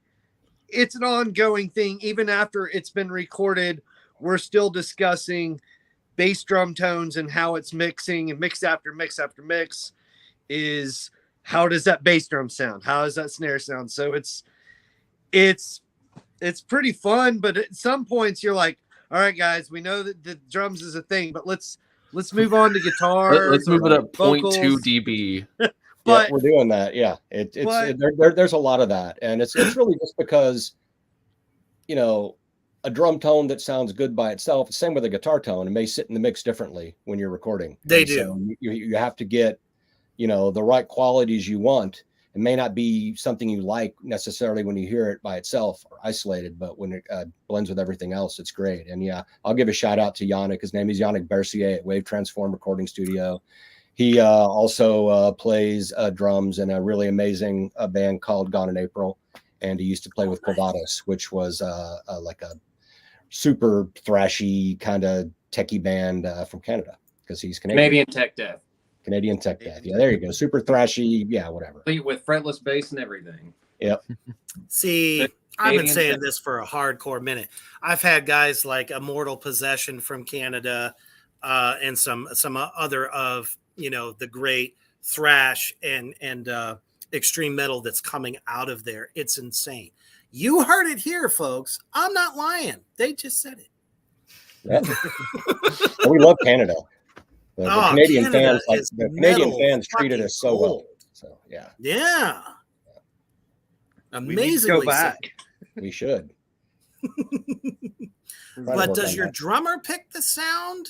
it's an ongoing thing. Even after it's been recorded, we're still discussing bass drum tones and how it's mixing, and mix after mix after mix is how does that bass drum sound? How does that snare sound? So it's pretty fun, but at some points you're like, all right, guys, we know that the drums is a thing, but let's move on to guitar. Let's move it up 0.2 vocals. dB. But Yeah, we're doing that. Yeah, there's a lot of that, and it's really just because, a drum tone that sounds good by itself. Same with a guitar tone. It may sit in the mix differently when you're recording. They And do. so you have to get, the right qualities you want. It may not be something you like necessarily when you hear it by itself or isolated, but when it blends with everything else, it's great. And yeah, I'll give a shout out to Yannick. His name is Yannick Bercier at Wave Transform Recording Studio. He also plays drums in a really amazing band called Gone in April. And he used to play with Quavados, which was like a super thrashy kind of techie band from Canada, because he's Canadian Tech Death. Canadian Tech Death. Yeah, there you go. Super thrashy. Yeah, whatever. With fretless bass and everything. Yep. See, The I've been Canadian saying Tech- this for a hardcore minute. I've had guys like Immortal Possession from Canada, and some other of the great thrash and extreme metal that's coming out of there. It's insane. You heard it here, folks. I'm not lying. They just said it. Yeah. We love Canada. The Oh, Canadian Canada fans, like is the Canadian metal fans, treated fucking us so well. gold. So yeah, Yeah. We need to Amazingly go back. we should. so. Try to But work does on your that. drummer pick the sound?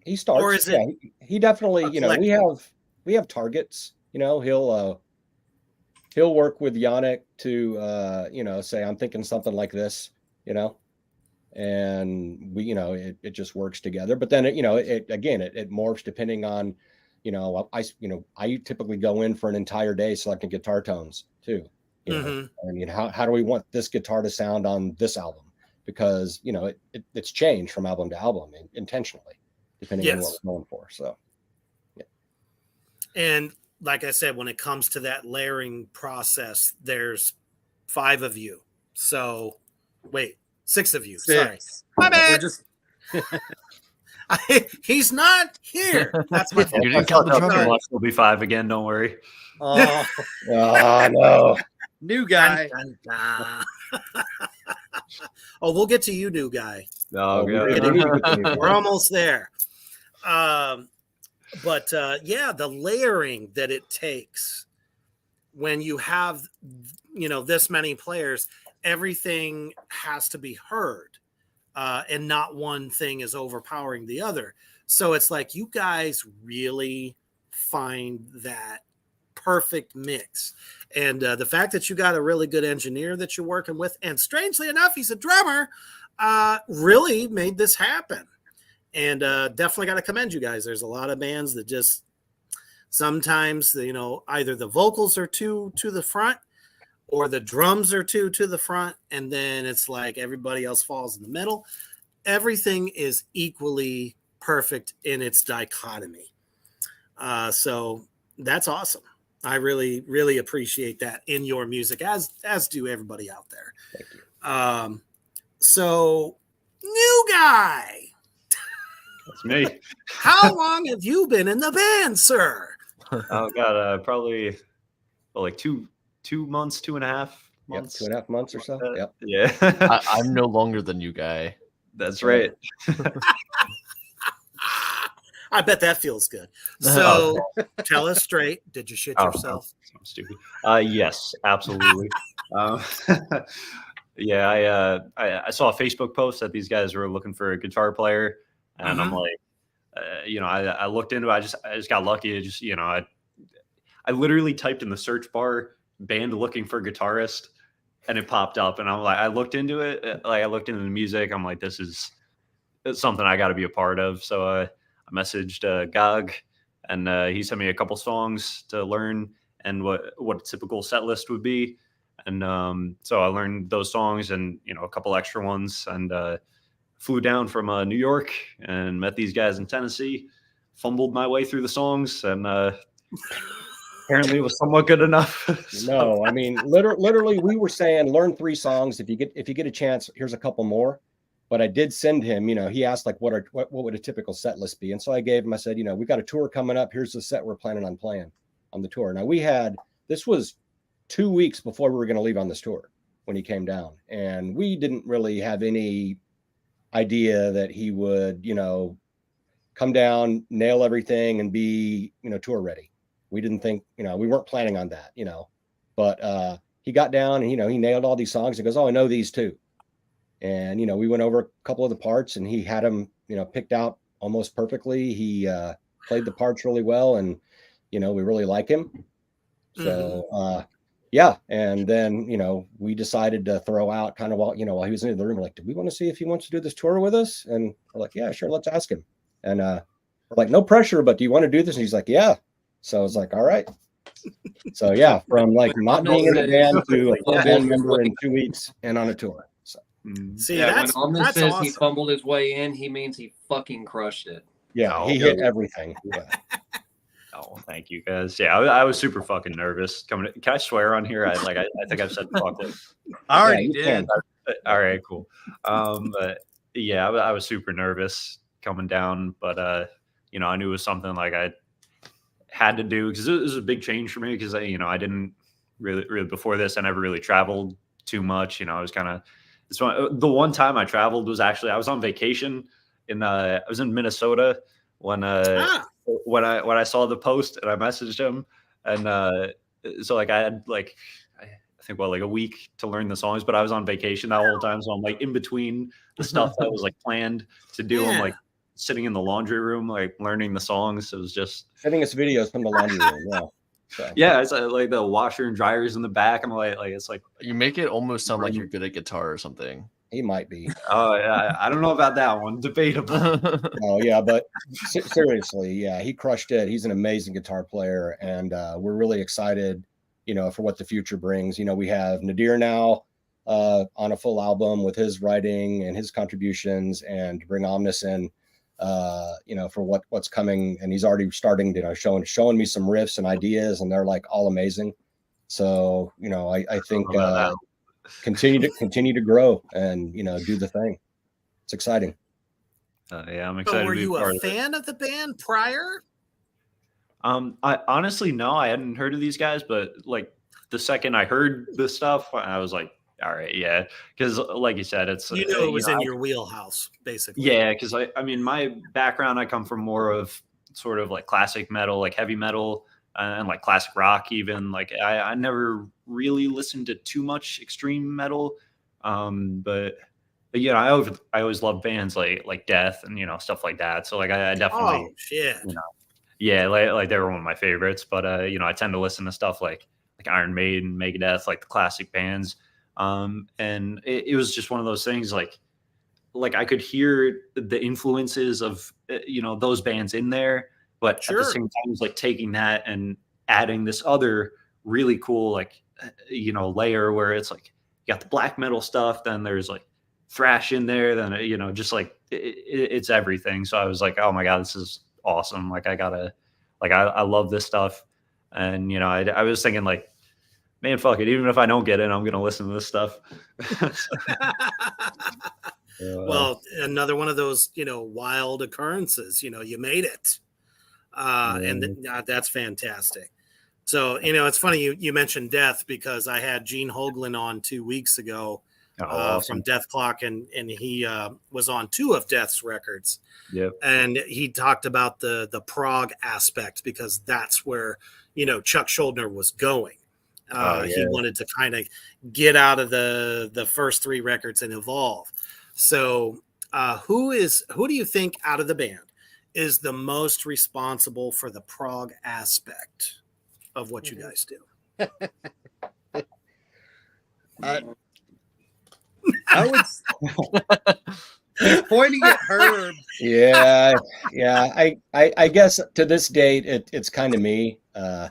He starts? or is it yeah, he definitely. eclectic? We have targets. He'll work with Yannick to say, I'm thinking something like this. And we, it just works together. But then it morphs depending on, I typically go in for an entire day selecting guitar tones too. Mhm. I mean, how do we want this guitar to sound on this album? Because it's changed from album to album intentionally, depending on what Yes. we're going for. So And like I said, when it comes to that layering process, there's 5 of you. So wait, 6 of you. Sorry. My We're bad. just He's not here. That's my fault. You didn't count the Too drummer. much. We'll be 5 again. Don't worry. oh, no. new guy. Dun, dun, dun. Oh, we'll get to you, new guy. Oh, we God. need to get to We're almost there. But the layering that it takes when you have, this many players, everything has to be heard, and not one thing is overpowering the other. So it's like you guys really find that perfect mix. And the fact that you got a really good engineer that you're working with, and strangely enough, he's a drummer, really made this happen. And definitely got to commend you guys. There's a lot of bands that just sometimes, either the vocals are too to the front or the drums are too to the front. And then it's like everybody else falls in the middle. Everything is equally perfect in its dichotomy. So that's awesome. I really, really appreciate that in your music, as do everybody out there. Thank you. So new guy. That's me. How long have you been in the band, sir? Oh, God. Probably like 2 months, 2.5 Yep, months. 2.5 months or so. Yep. Yeah. I'm no longer the new guy. That's right. I bet that feels good. So tell us straight. Did you shit Oh, yourself? I'm stupid. Yes, absolutely. Yeah, I saw a Facebook post that these guys were looking for a guitar player, and I'm like, I looked into it. I just got lucky. I literally typed in the search bar "band looking for guitarist," and it popped up. And I'm like, I looked into it. Like I looked into the music. I'm like, it's something I got to be a part of. So I messaged Gog, and he sent me a couple songs to learn and what a typical set list would be. And so I learned those songs and a couple extra ones, and flew down from New York and met these guys in Tennessee. Fumbled my way through the songs, and apparently it was somewhat good enough. No, I mean, literally, we were saying learn 3 songs. If you get a chance, here's a couple more. But I did send him. He asked like, what would a typical set list be? And so I gave him. I said, we got a tour coming up. Here's the set we're planning on playing on the tour. Now this was 2 weeks before we were going to leave on this tour when he came down, and we didn't really have any idea that he would, come down, nail everything, and be, tour ready. We didn't think, we weren't planning on that, but he got down and, he nailed all these songs and goes, oh, I know these too. And, we went over a couple of the parts and he had them, picked out almost perfectly. He played the parts really well, and, we really like him. So, yeah. And then, we decided to throw out kind of while he was in the room, we're like, do we want to see if he wants to do this tour with us? And we're like, yeah, sure. Let's ask him. And we're like, no pressure, but do you want to do this? And he's like, yeah. So I was like, all right. So yeah, from like not being in the band to a full band member in 2 weeks and on a tour. So See, when that's Omnis says awesome. he fumbled his way in, he means he fucking crushed it. yeah, he hit everything. Yeah. Oh, thank you guys. Yeah, I was super fucking nervous coming. Can I swear on here? I think I've said fuck it. I already you did. All right, cool. But yeah, I was super nervous coming down, but I knew it was something like I had to do because it was a big change for me because I didn't really before this I never really traveled too much. I was kind of the one time I traveled was actually I was on vacation I was in Minnesota when I saw the post and I messaged him, and so like I had like I think like a week to learn the songs, but I was on vacation that whole time, so I'm like in between the stuff that was like planned to do. I'm like sitting in the laundry room, like learning the songs. It was just sending us videos from the laundry room. Yeah. So. Yeah, it's like the washer and dryers in the back. I'm like it's like You make it almost sound like you're good at guitar or something. He might be. oh yeah, I don't know about that one. Debatable. Oh yeah, but seriously, yeah, he crushed it. He's an amazing guitar player, and we're really excited, for what the future brings. We have Nadir now on a full album with his writing and his contributions, and to bring Omnis in, for what's coming. And he's already starting, showing me some riffs and ideas, and they're like all amazing. So, I think continue to grow and, do the thing. It's exciting. Yeah, I'm excited. So were to be you part a of it. fan of the band prior? I honestly no, I hadn't heard of these guys, but like the second I heard this stuff, I was like, all right, yeah, because like you said, it's It was in your wheelhouse, basically. Yeah, because I mean, my background, I come from more of sort of like classic metal, like heavy metal, and like classic rock. Even like I never really listened to too much extreme metal, but I always loved bands like Death and stuff like that. So like I definitely Oh shit. Yeah, like they were one of my favorites. But I tend to listen to stuff like Iron Maiden, Megadeth, like the classic bands. And it was just one of those things like I could hear the influences of those bands in there, but at the same time it was like taking that and adding this other really cool layer where it's like you got the black metal stuff, then there's like thrash in there, then just like it's everything. So I was like, oh my god, this is awesome. Like I love this stuff. And I was thinking like, man, fuck it. Even if I don't get it, I'm gonna listen to this stuff. Well, another one of those, wild occurrences. You made it, and that's fantastic. So, it's funny you mentioned Death because I had Gene Hoglan on 2 weeks ago Awesome. from Death Clock, and he was on 2 of Death's records. Yep. And he talked about the prog aspect because that's where Chuck Schuldiner was going. He wanted to kind of get out of the first 3 records and evolve. So who do you think out of the band is the most responsible for the prog aspect of what you guys do? I would he's pointing at Herb. Yeah. I guess to this date, it's kind of me. I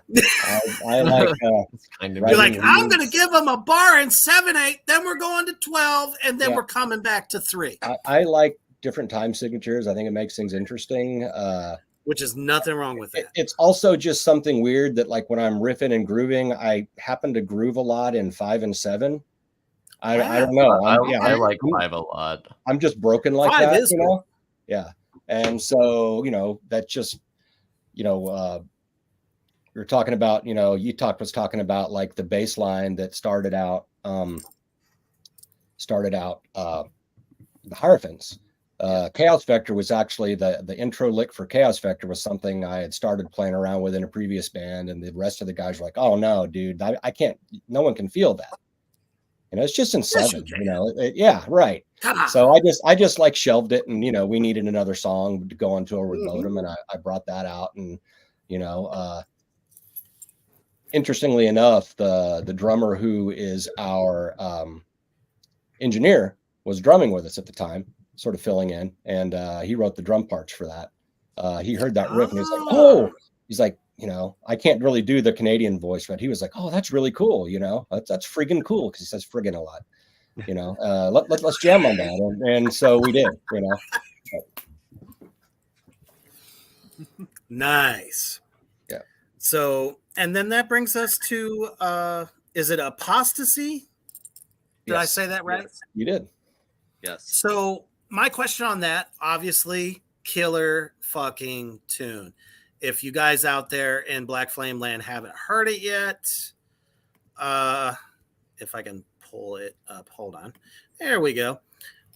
like It's kind of You're like, writing I'm going to leads. give them a bar in 7/8, then we're going to 12, and then Yeah. we're coming back to 3, I like different time signatures. I think it makes things interesting. which is nothing wrong with that. It's also just something weird that like when I'm riffing and grooving, I happen to groove a lot in 5 and 7. I don't know. I like 5 a lot. I'm just broken like 5 that, is cool. Yeah. And so, that's just, we were talking about, was talking about like the bass line that started out the Hierophants. Chaos Vector was actually the intro lick for Chaos Vector was something I had started playing around with in a previous band, and the rest of the guys were like, oh no, dude, I can't, no one can feel that. It's just in Yes, you seven. can. Yeah, right. Come on. So I just like shelved it, and we needed another song to go on tour with Mhm. Bodum, and I brought that out, and interestingly enough, the drummer who is our engineer was drumming with us at the time, sort of filling in, and he wrote the drum parts for that. He heard that riff and he's like, Ah. "Oh," he's like, I can't really do the Canadian voice, but he was like, "Oh, that's really cool. That's friggin' cool," because he says friggin' a lot. Let's jam on that, and so we did. Nice. Yeah. So, and then that brings us to is it Apostasy? Did I Yes. say that right? Yes. You did. Yes. So my question on that, obviously, killer fucking tune. If you guys out there in Black Flame Land haven't heard it yet, if I can pull it up, hold on. There we go.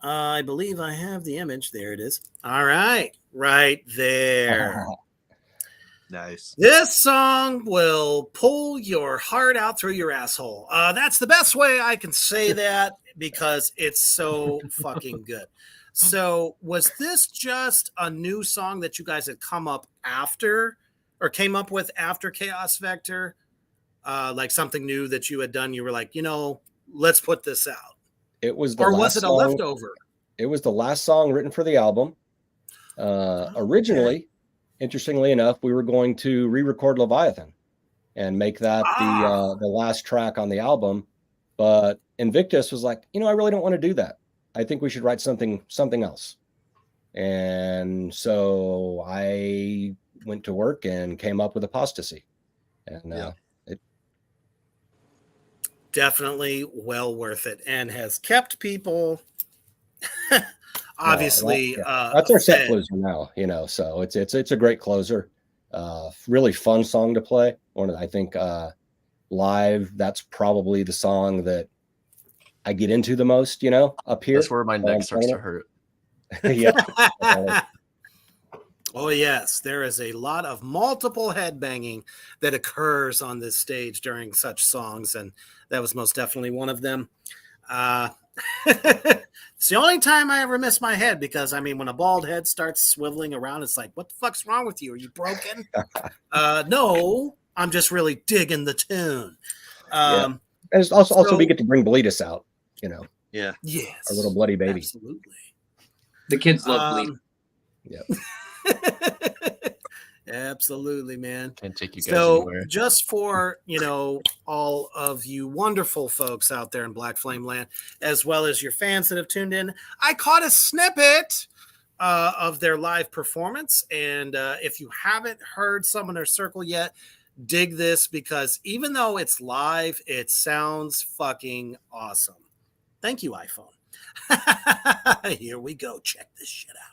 I believe I have the image. There it is. All right, right there. Nice. This song will pull your heart out through your asshole. That's the best way I can say that because it's so fucking good. So, was this just a new song that you guys had come up after or came up with after Chaos Vector? Like something new that you had done? You were like, let's put this out. It was the Or was last it a song- leftover? It was the last song written for the album. Originally, interestingly enough, we were going to re-record Leviathan and make that the last track on the album. But Invictus was like, I really don't want to do that. I think we should write something else. And so I went to work and came up with Apostasy. And Definitely well worth it and has kept people obviously that's our set fed. closer now, so it's a great closer. Really fun song to play. I think live, that's probably the song that I get into the most, up here. That's where my neck starts to hurt. Yeah. Oh yes, there is a lot of multiple headbanging that occurs on this stage during such songs, and that was most definitely one of them. It's the only time I ever miss my head because when a bald head starts swiveling around, it's like, what the fuck's wrong with you? Are you broken? No, I'm just really digging the tune. And it's also we get to bring Bleedus out, Yeah. Yes, our little bloody baby. absolutely. The kids love bleed. Yep. Absolutely, man. Can't take you guys So anywhere. just for, all of you wonderful folks out there in Black Flame Land, as well as your fans that have tuned in, I caught a snippet of their live performance. And if you haven't heard Summoner Circle yet, dig this because even though it's live, it sounds fucking awesome. Thank you, iPhone. Here we go. Check this shit out.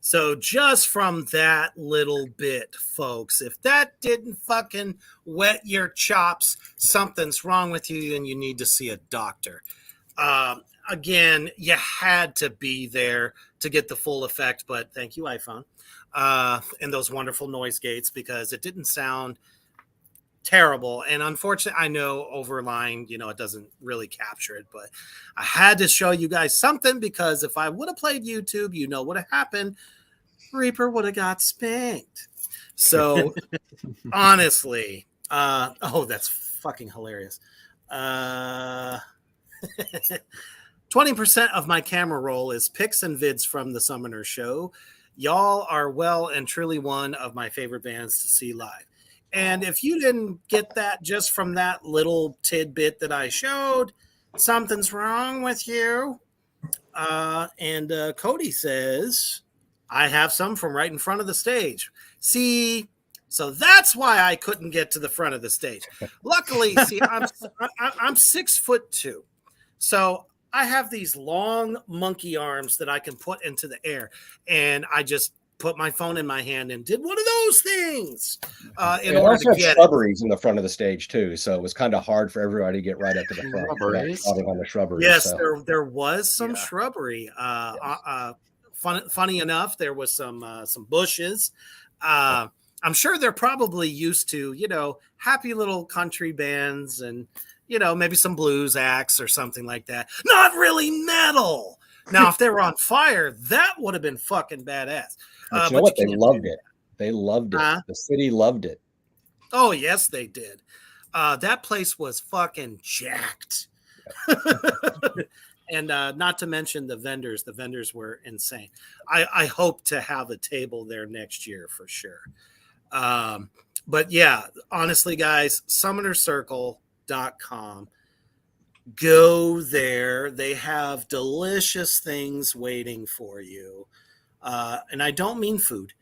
So just from that little bit, folks, if that didn't fucking wet your chops, something's wrong with you and you need to see a doctor. Again, you had to be there to get the full effect, but thank you, iPhone. in those wonderful noise gates because it didn't sound terrible. And unfortunately, I know overline, it doesn't really capture it, but I had to show you guys something because if I would have played YouTube, what have happened. Reaper would have got spanked. So honestly, that's fucking hilarious. 20% of my camera roll is pics and vids from the Summoner Show. Y'all are well and truly one of my favorite bands to see live. And if you didn't get that just from that little tidbit that I showed, something's wrong with you. And Cody says, I have some from right in front of the stage. See, so that's why I couldn't get to the front of the stage. Luckily, see, I'm 6'2", so I have these long monkey arms that I can put into the air, and I just put my phone in my hand and did one of those things in order to get shrubberies in the front of the stage too, so it was kind of hard for everybody to get right up to the front. Shrubberies? On the shrubberies. Yes, so. there was some shrubbery. Funny enough, there was some bushes. I'm sure they're probably used to, happy little country bands and, maybe some blues acts or something like that. Not really metal. Now, if they were on fire, that would have been fucking badass. But you know what? They loved it. They loved it. The city loved it. Oh, yes, they did. That place was fucking jacked. And not to mention the vendors. The vendors were insane. I hope to have a table there next year for sure. But yeah, honestly, guys, summonercircle.com. Go there. They have delicious things waiting for you. And I don't mean food.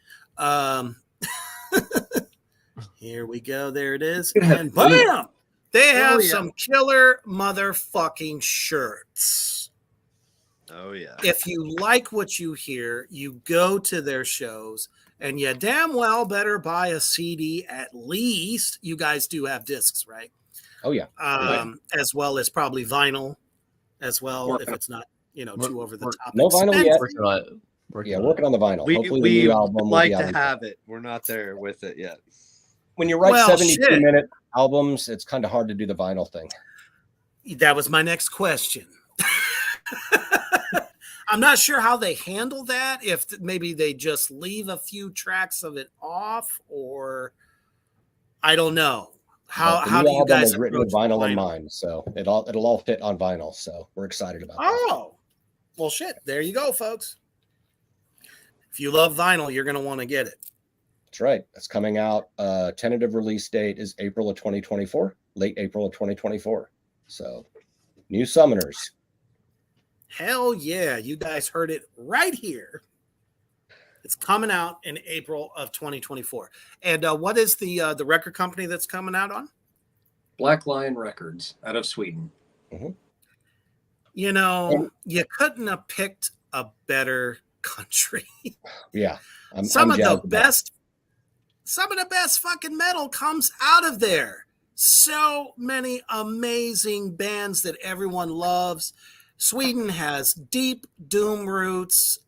Here we go. There it is. And bam! They have some killer motherfucking shirts. Oh, yeah. If you like what you hear, you go to their shows, and you damn well better buy a CD at least. You guys do have discs, right? Oh, yeah. As well as probably vinyl as well, if it's not, too over the top. No vinyl yet. Working on the vinyl. Hopefully the new album like to have it. We're not there with it yet. When you write 72-minute albums, it's kind of hard to do the vinyl thing. That was my next question. I'm not sure how they handle that. If maybe they just leave a few tracks of it off, or I don't know. How do you guys written with vinyl in mind? So it'll all fit on vinyl. So we're excited about that. Oh, well, shit. There you go, folks. If you love vinyl, you're going to want to get it. That's right. It's coming out. Tentative release date is April of 2024, late April of 2024. So new Summoners. Hell yeah. You guys heard it right here. It's coming out in April of 2024. And what is the record company that's coming out on? Black Lion Records out of Sweden. Mm-hmm. You couldn't have picked a better country. Yeah. Some of the best fucking metal comes out of there. So many amazing bands that everyone loves. Sweden has deep doom roots,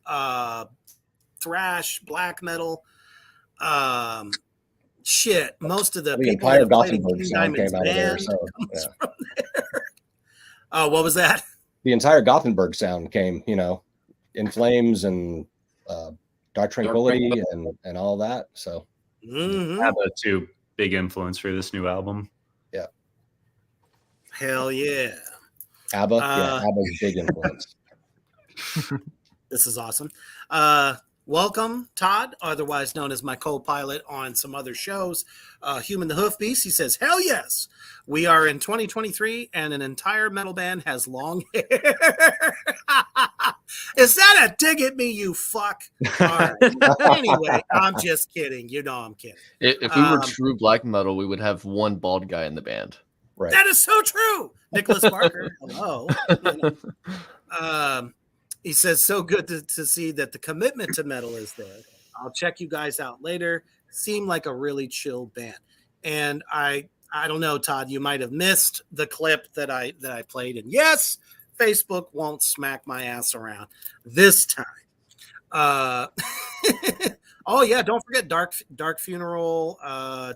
thrash, black metal. Most of the people entire that played in Gothenburg King sound Diamond's came out of there. band So, comes from there. What was that? The entire Gothenburg sound came, In Flames and Dark Tranquility and all that. So ABBA too, big influence for this new album. Yeah. Hell yeah. ABBA, ABBA's a big influence. This is awesome. Welcome, Todd, otherwise known as my co-pilot on some other shows. Human the Hoof Beast, he says, hell yes. We are in 2023 and an entire metal band has long hair. Is that a dig at me, you fuck? All right. Anyway, I'm just kidding. I'm kidding. If we were true black metal, we would have one bald guy in the band. Right. That is so true. Nicholas Barker. Hello. He says, so good to see that the commitment to metal is there. I'll check you guys out later. Seem like a really chill band. And I don't know, Todd, you might have missed the clip that I played. And yes, Facebook won't smack my ass around this time. Oh yeah, don't forget Dark Funeral,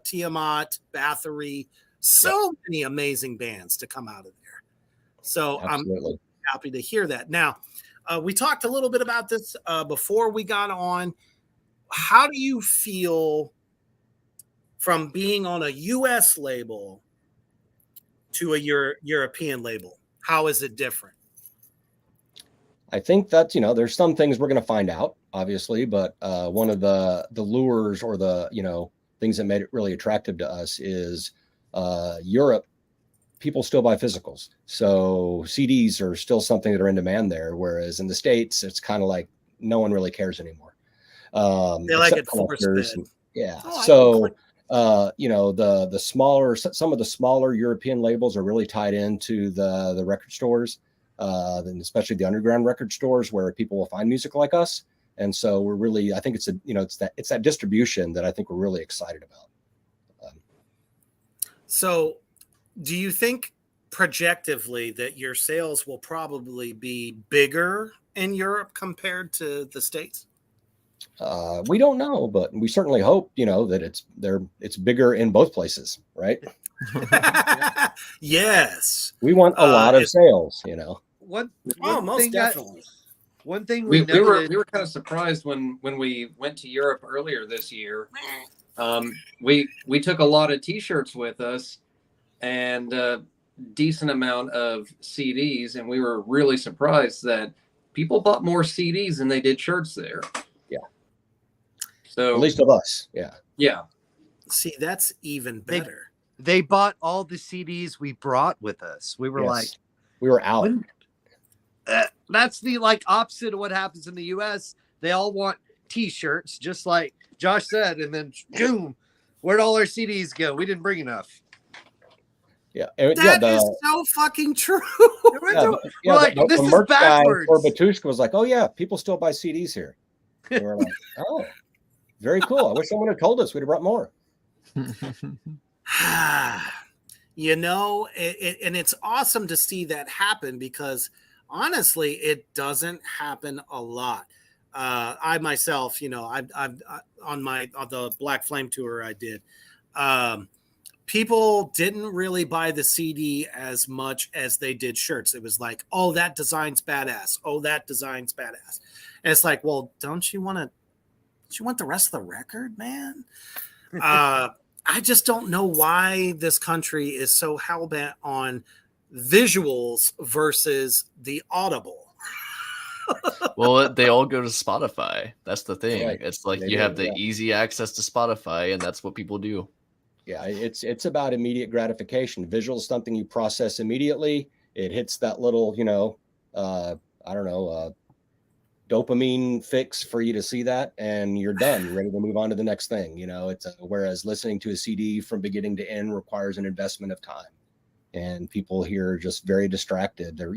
Tiamat, Bathory, so many amazing bands to come out of there. So Absolutely. I'm happy to hear that. Now, we talked a little bit about this before we got on. How do you feel from being on a US label to a European label? How is it different? I think that, there's some things we're going to find out, obviously, but one of the lures or the, things that made it really attractive to us is Europe, people still buy physicals. So CDs are still something that are in demand there. Whereas in the States, it's kind of like no one really cares anymore. They like it force fed. Yeah. Oh, so, the smaller, some of the smaller European labels are really tied into the record stores, and especially the underground record stores where people will find music like us. And so we're really, I think it's that distribution that I think we're really excited about. So do you think projectively that your sales will probably be bigger in Europe compared to the States? We don't know, but we certainly hope, that it's bigger in both places, right? Yes. We want a lot of sales, One most thing definitely. one thing We noted, were kind of surprised when we went to Europe earlier this year. We took a lot of T-shirts with us and a decent amount of CDs, and we were really surprised that people bought more CDs than they did shirts there. Yeah. So at least of us. Yeah. Yeah. See, that's even better. they bought all the CDs we brought with us. We were like, we were out. That's the opposite of what happens in the US. They all want T-shirts, just like Josh said, and then boom, where'd all our CDs go? We didn't bring enough. Yeah, that is so fucking true. This is backwards. Or Batushka was like, "Oh yeah, people still buy CDs here." And we're like, "Oh, very cool. I wish someone had told us. We'd have brought more." And it's awesome to see that happen because honestly, it doesn't happen a lot. I myself, I've on the Black Flame tour I did. People didn't really buy the CD as much as they did shirts. It was like, oh, that design's badass. Oh, that design's badass. And it's like, well, don't you want the rest of the record, man? I just don't know why this country is so hell-bent on visuals versus the audible. Well, they all go to Spotify. That's the thing. Right. It's like you have the easy access to Spotify, and that's what people do. Yeah, it's about immediate gratification. Visual is something you process immediately. It hits that little, dopamine fix for you to see that, and you're done. You're ready to move on to the next thing. Whereas listening to a CD from beginning to end requires an investment of time, and people here are just very distracted. They're,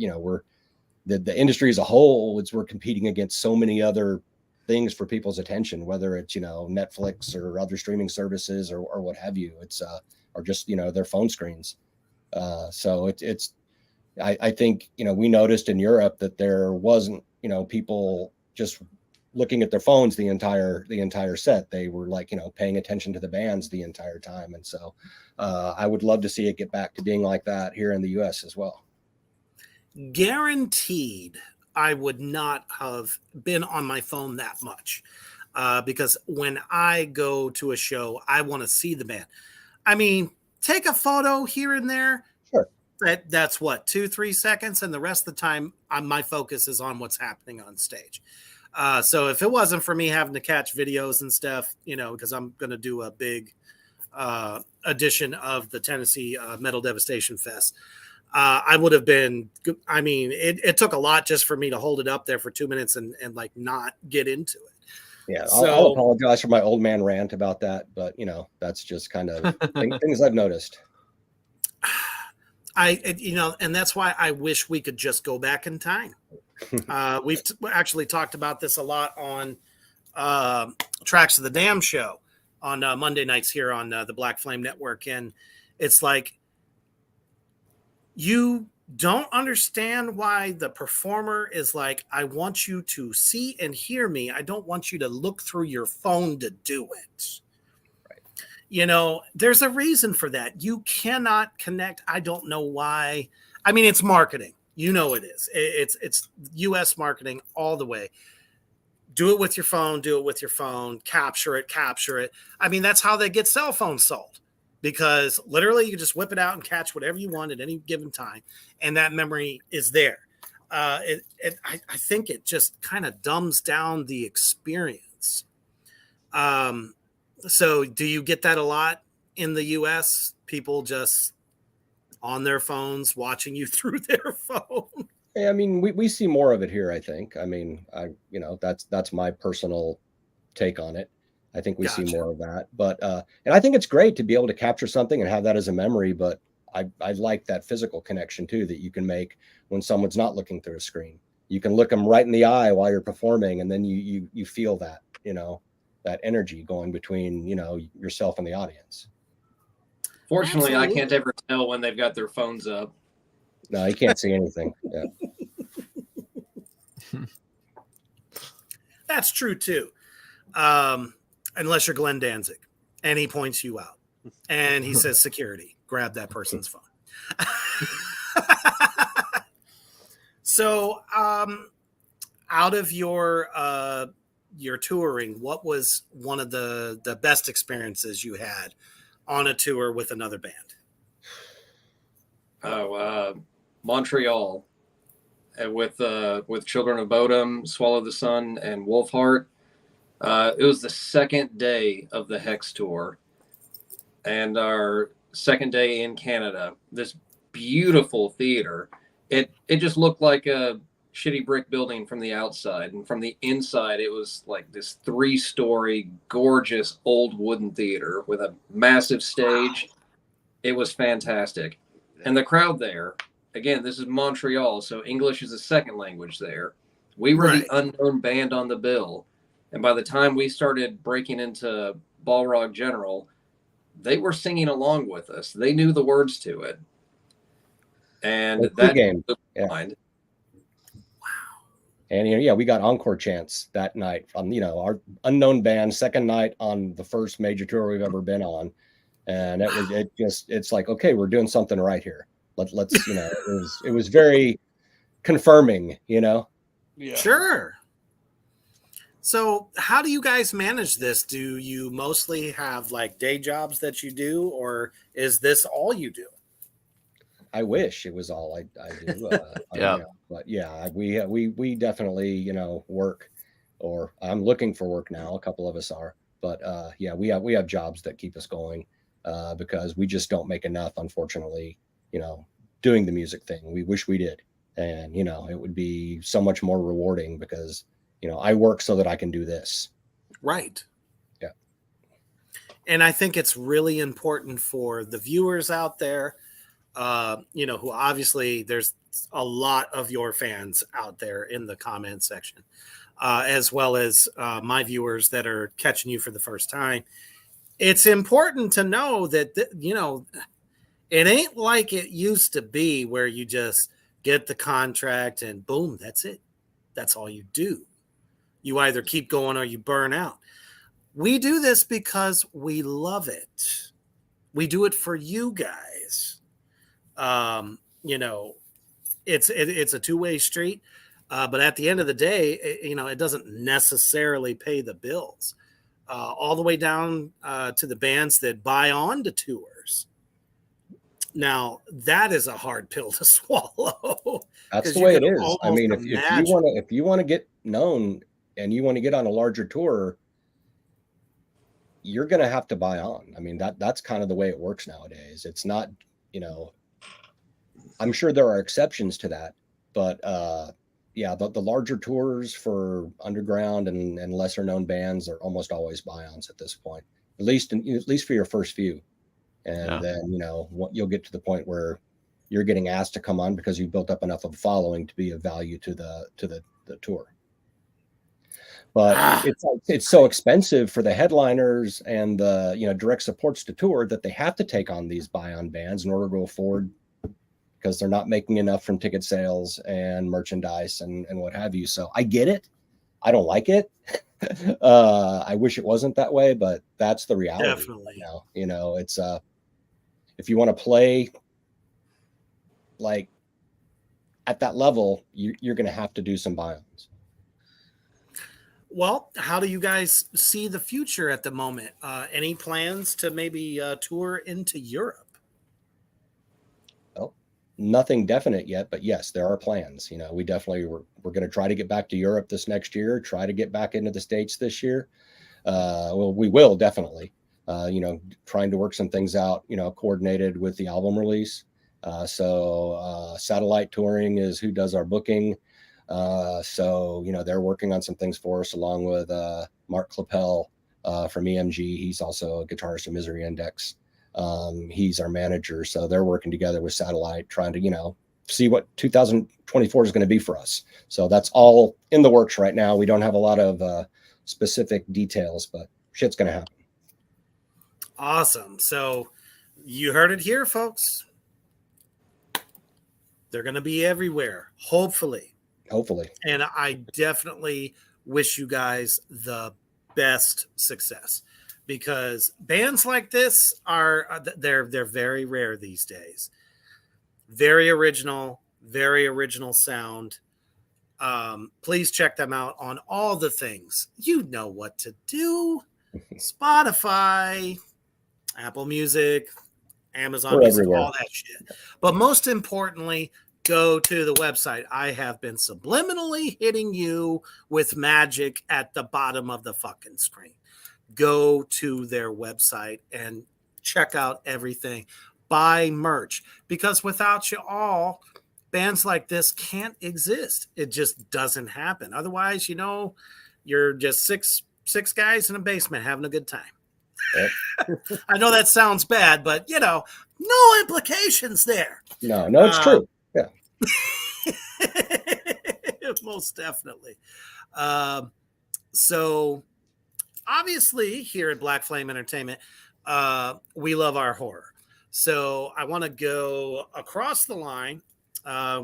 the industry as a whole, we're competing against so many other things for people's attention, whether it's Netflix or other streaming services or what have you. It's or just their phone screens. So I think we noticed in Europe that there wasn't people just looking at their phones the entire set. They were paying attention to the bands the entire time, and so I would love to see it get back to being like that here in the US as well. Guaranteed I would not have been on my phone that much because when I go to a show, I want to see the band. I mean, take a photo here and there. Sure. That's what, 2-3 seconds. And the rest of the time, my focus is on what's happening on stage. So if it wasn't for me having to catch videos and stuff, because I'm going to do a big edition of the Tennessee Metal Devastation Fest, I would have been, it took a lot just for me to hold it up there for 2 minutes and not get into it. Yeah. I'll apologize for my old man rant about that, but that's just kind of things I've noticed. And that's why I wish we could just go back in time. We've actually talked about this a lot on Tracks of the Damn show on Monday nights here on the Black Flame Network. And it's like, you don't understand why the performer is like, I want you to see and hear me. I don't want you to look through your phone to do it. Right. You know, there's a reason for that. You cannot connect. I don't know why. I mean, it's marketing. You know it is. It's US marketing all the way. Do it with your phone, capture it. I mean, that's how they get cell phones sold, because literally you can just whip it out and catch whatever you want at any given time. And that memory is there. I think it just kind of dumbs down the experience. So do you get that a lot in the US? People just on their phones watching you through their phone? I mean, we see more of it here, I think. I mean, that's my personal take on it. I think we see Gotcha. more of that. But and I think it's great to be able to capture something and have that as a memory, but I like that physical connection too that you can make when someone's not looking through a screen. You can look them right in the eye while you're performing, and then you feel that, that energy going between, yourself and the audience. Fortunately, I Absolutely. can't ever tell when they've got their phones up. No, you can't see anything. Yeah. That's true too. Unless you're Glenn Danzig and he points you out and he says, security, grab that person's phone. So, out of your touring, what was one of the best experiences you had on a tour with another band? Montreal, with Children of Bodom, Swallow the Sun, and Wolfheart. It was the second day of the Hex tour, and our second day in Canada. This beautiful theater. It just looked like a shitty brick building from the outside, and from the inside, it was like this 3-story, gorgeous old wooden theater with a massive stage. It was fantastic, and the crowd there. Again, this is Montreal, so English is a second language there. We were Right. the unknown band on the bill. And by the time we started breaking into Balrog General, they were singing along with us. They knew the words to it. And Well, that game. blew my Yeah. mind. And we got encore chants that night from our unknown band, second night on the first major tour we've ever been on, and it's like, okay, we're doing something right here. Let's it was very confirming. Yeah. Sure. So how do you guys manage this? Do you mostly have like day jobs that you do, or is this all you do? I wish it was all I do. Yeah. But yeah, we definitely work, or I'm looking for work now. A couple of us are, but yeah, we have jobs that keep us going because we just don't make enough, unfortunately. Doing the music thing. We wish we did, and it would be so much more rewarding because I work so that I can do this. Right. Yeah. And I think it's really important for the viewers out there, who obviously there's a lot of your fans out there in the comment section, as well as my viewers that are catching you for the first time. It's important to know that, it ain't like it used to be where you just get the contract and boom, that's it. That's all you do. You either keep going or you burn out. We do this because we love it. We do it for you guys. It's a two-way street, but at the end of the day, it doesn't necessarily pay the bills. All the way down to the bands that buy on to tours. Now, that is a hard pill to swallow. That's the 'Cause you way it can is. I almost mean, imagine. if you want to get known and you want to get on a larger tour, you're going to have to buy on. I mean, that's kind of the way it works nowadays. It's not, I'm sure there are exceptions to that, but yeah, the larger tours for underground and lesser known bands are almost always buy-ons at this point, at least for your first few. And then, you'll get to the point where you're getting asked to come on because you've built up enough of a following to be of value to the tour. But it's so expensive for the headliners and the direct supports to tour that they have to take on these buy-on bands in order to afford because they're not making enough from ticket sales and merchandise and what have you. So I get it. I don't like it. I wish it wasn't that way, but that's the reality. Definitely. Now, you know, it's if you want to play like at that level, you're going to have to do some buy-ons. Well, how do you guys see the future at the moment? Any plans to maybe tour into Europe? Well, nothing definite yet, but yes, there are plans. You know, we definitely we're going to try to get back to Europe this next year, try to get back into the States this year. Well, we will definitely, you know, trying to work some things out, you know, coordinated with the album release. So Satellite Touring is who does our booking. So, you know, they're working on some things for us along with Mark Clapel from EMG. He's also a guitarist of Misery Index. He's our manager. So they're working together with Satellite, trying to, you know, see what 2024 is going to be for us. So that's all in the works right now. We don't have a lot of specific details, but shit's going to happen. Awesome. So you heard it here, folks. They're going to be everywhere, hopefully. Hopefully. And I definitely wish you guys the best success, because bands like this they're very rare these days. Very original sound. Please check them out on all the things. You know what to do. Spotify, Apple Music, Amazon Music, everywhere. all that shit. But most importantly, go to the website. I have been subliminally hitting you with magic at the bottom of the fucking screen. Go to their website and check out everything. Buy merch, because without you all, bands like this can't exist. It just doesn't happen. Otherwise, you know, you're just six guys in a basement having a good time. Yep. I know that sounds bad, but you know, no implications there. No, it's true. Yeah. Most definitely. So obviously here at Black Flame Entertainment, we love our horror. So I want to go across the line.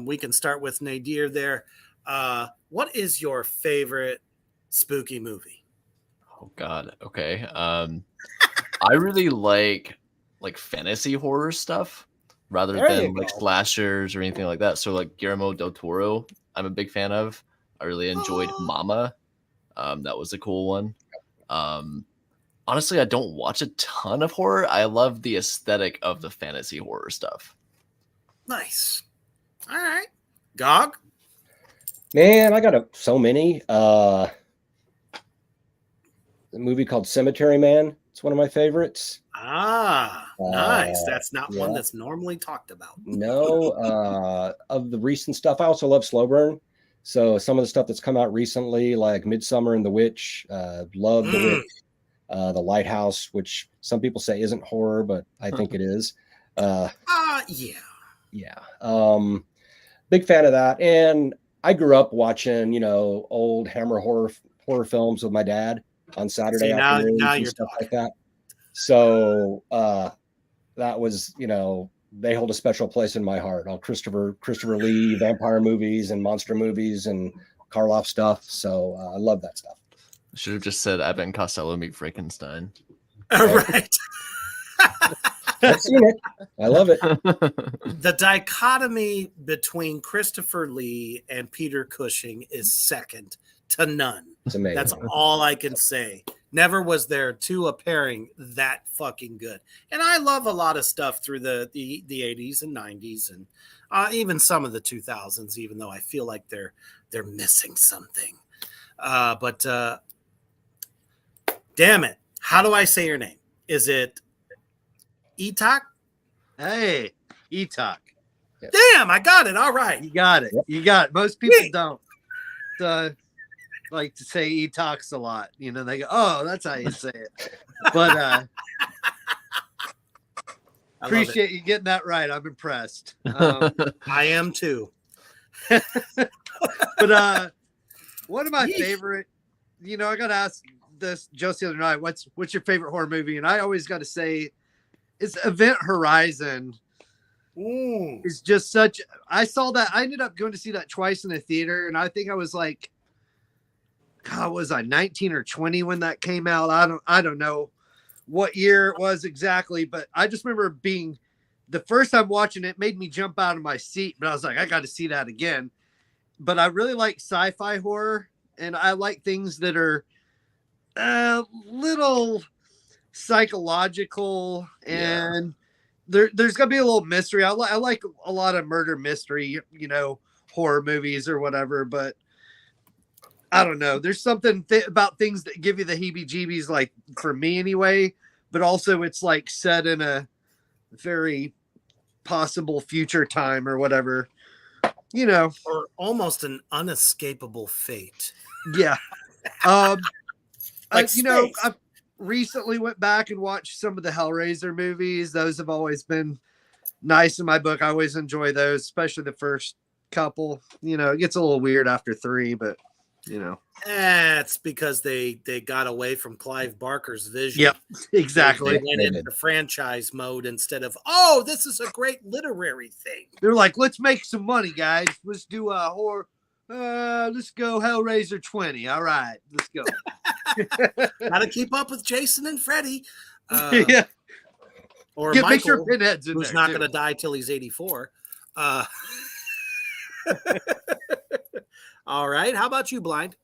We can start with Nadir there. What is your favorite spooky movie? Oh God. Okay. I really like fantasy horror stuff rather There than you like go. slashers or anything like that. So like Guillermo del Toro, I'm a big fan of. I really enjoyed Oh. Mama. That was a cool one. Honestly, I don't watch a ton of horror. I love the aesthetic of the fantasy horror stuff. Nice. All right. Gog? Man, I got so many. A movie called Cemetery Man. It's one of my favorites. Nice. That's not one yeah. that's normally talked about. No, of the recent stuff, I also love slow burn. So some of the stuff that's come out recently, like Midsummer and The Witch, love The Witch, The Lighthouse, which some people say isn't horror, but I think it is. Yeah. Yeah. Big fan of that. And I grew up watching, you know, old Hammer horror films with my dad on Saturday afternoons now and you're stuff talking. like that. So that was, you know, they hold a special place in my heart. All Christopher Lee vampire movies and monster movies and Karloff stuff. So I love that stuff. I should have just said Abbott and Costello meet Frankenstein. Right. I've seen it. I love it. The dichotomy between Christopher Lee and Peter Cushing is second to none. It's amazing. That's all I can say. Never was there a pairing that fucking good. And I love a lot of stuff through the 80s and 90s and even some of the 2000s, even though I feel like they're missing something. But damn it. How do I say your name? Is it Etok? Hey, Etok. Damn, I got it. All right. You got it. Yep. You got it. Most people don't like to say Etox a lot. You know, they go, "Oh, that's how you say it." But I love it. appreciate you getting that right. I'm impressed. I am too. But one of my Yeesh. favorite, you know, I got to ask this just the other night. What's your favorite horror movie? And I always got to say, it's Event Horizon. Ooh. is just such. I saw that. I ended up going to see that twice in the theater, and I think I was like, God, was I 19 or 20 when that came out? I don't know what year it was exactly, but I just remember being the first time watching it made me jump out of my seat. But I was like, I got to see that again. But I really like sci-fi horror, and I like things that are a little psychological, and there's gonna be a little mystery. I like a lot of murder mystery, horror movies or whatever, but I don't know. There's something about things that give you the heebie-jeebies, like for me anyway, but also it's like set in a very possible future time or whatever, Or almost an unescapable fate. Yeah. Like space. I recently went back and watched some of the Hellraiser movies. Those have always been nice in my book. I always enjoy those, especially the first couple. It gets a little weird after 3, but That's because they got away from Clive Barker's vision. Yep, exactly. They went into franchise mode instead of, oh, this is a great literary thing. They're like, let's make some money, guys. Let's do a horror. Let's go Hellraiser 20. All right, let's go. Got to keep up with Jason and Freddy. Yeah. Or Make Michael, sure Pinhead's in who's there, not too. going to die till he's 84. All right. How about you, Blind?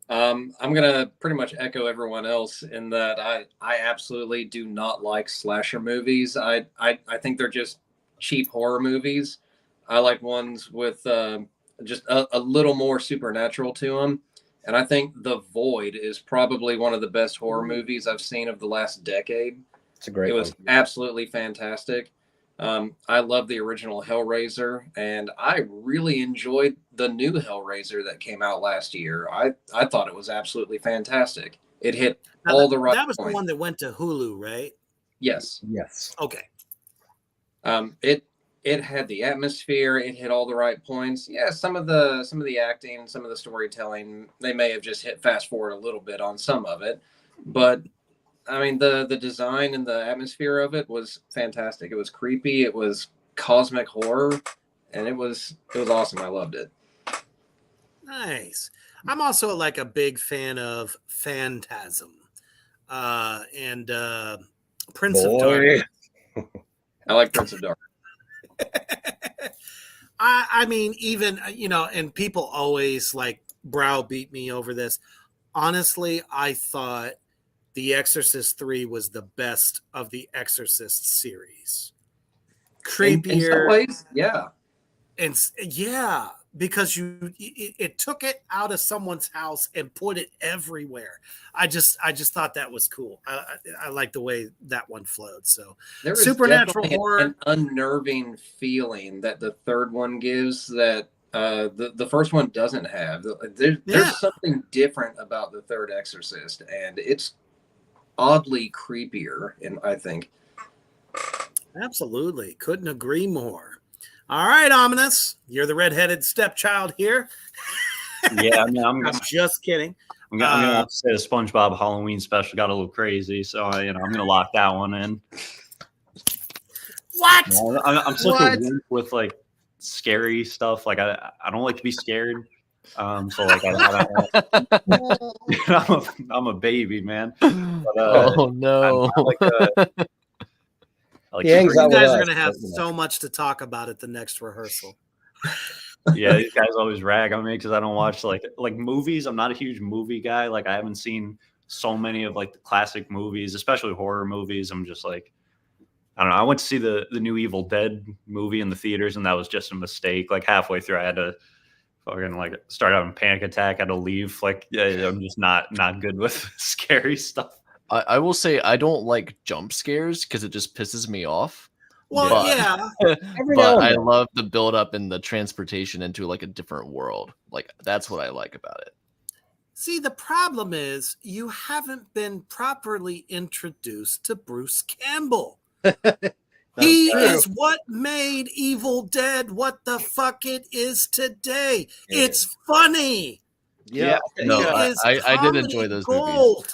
I'm gonna pretty much echo everyone else in that I absolutely do not like slasher movies. I think they're just cheap horror movies. I like ones with just a little more supernatural to them. And I think The Void is probably one of the best horror movies I've seen of the last decade. It's a great It was one. absolutely fantastic. I love the original Hellraiser, and I really enjoyed the new Hellraiser that came out last year. I thought it was absolutely fantastic. It hit all the right That was points. the one that went to Hulu, right? Yes. Yes. Okay. It had the atmosphere. It hit all the right points. Yeah, some of the acting and some of the storytelling, they may have just hit fast forward a little bit on some of it, but I mean the design and the atmosphere of it was fantastic. It was creepy. It was cosmic horror, and it was awesome. I loved it. Nice. I'm also like a big fan of Phantasm and Prince of Darkness. I like Prince of Darkness. I mean, even, and people always like browbeat me over this. Honestly, I thought The Exorcist 3 was the best of the Exorcist series. Creepier. In some ways, yeah. And yeah, because it took it out of someone's house and put it everywhere. I just thought that was cool. I like the way that one flowed. So There is supernatural definitely horror, an unnerving feeling that the third one gives that the first one doesn't have. There's something different about the third Exorcist, and it's oddly creepier. And I think absolutely couldn't agree more. All right, Ominous, you're the redheaded stepchild here. Yeah, I mean, I'm just kidding. gonna have to say the SpongeBob Halloween special got a little crazy, so I'm gonna lock that one in. What? I'm such a wimp with like scary stuff. Like I don't like to be scared. So like I'm a baby, man. But, Oh no! I like He hangs You out with guys us, are going to have but, you know. so much to talk about at the next rehearsal. yeah, these guys always rag on me because I don't watch like movies. I'm not a huge movie guy. Like I haven't seen so many of like the classic movies, especially horror movies. I'm just like, I don't know. I went to see the new Evil Dead movie in the theaters, and that was just a mistake. Like halfway through, I had to fucking like start having a panic attack. I had to leave. Like I'm just not good with scary stuff. I will say I don't like jump scares because it just pisses me off. Well, But- yeah. Every now But and I then. love the build up and the transportation into like a different world. Like that's what I like about it. See, the problem is you haven't been properly introduced to Bruce Campbell. He true. is what made Evil Dead what the fuck it is today. It's funny. Yeah. No, He I- is I did comedy enjoy those movies. gold.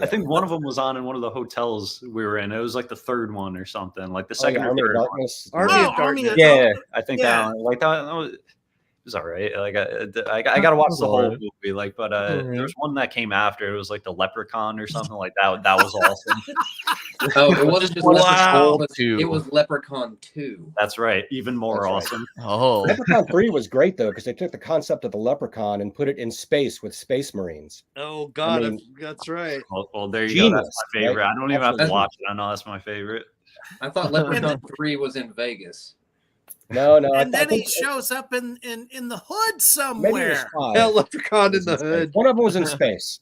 I think one of them was on in one of the hotels we were in. It was like the third one or something, like the second or Army of third one. Darkness. Army Oh, of Army Darkness. of- Yeah, I think Yeah. that one, like that was, it was all right. Like I got to watch the whole movie. Like, but there was one that came after. It was like the Leprechaun or something like that. That was awesome. Oh, it wasn't just Wow. Leprechaun. Two. It was Leprechaun 2. That's right. Even more That's right. awesome. Oh, Leprechaun 3 was great though, because they took the concept of the leprechaun and put it in space with space marines. Oh God, mean- that's right. Well, there you go. That's Genius, my favorite. right? I don't even have to Absolutely. watch it. I know that's my favorite. I thought Leprechaun 3 was in Vegas. No, And I then think he shows up in the hood maybe it was somewhere. 5. Yeah, Leprechaun It in was the space. hood. One of them was in space.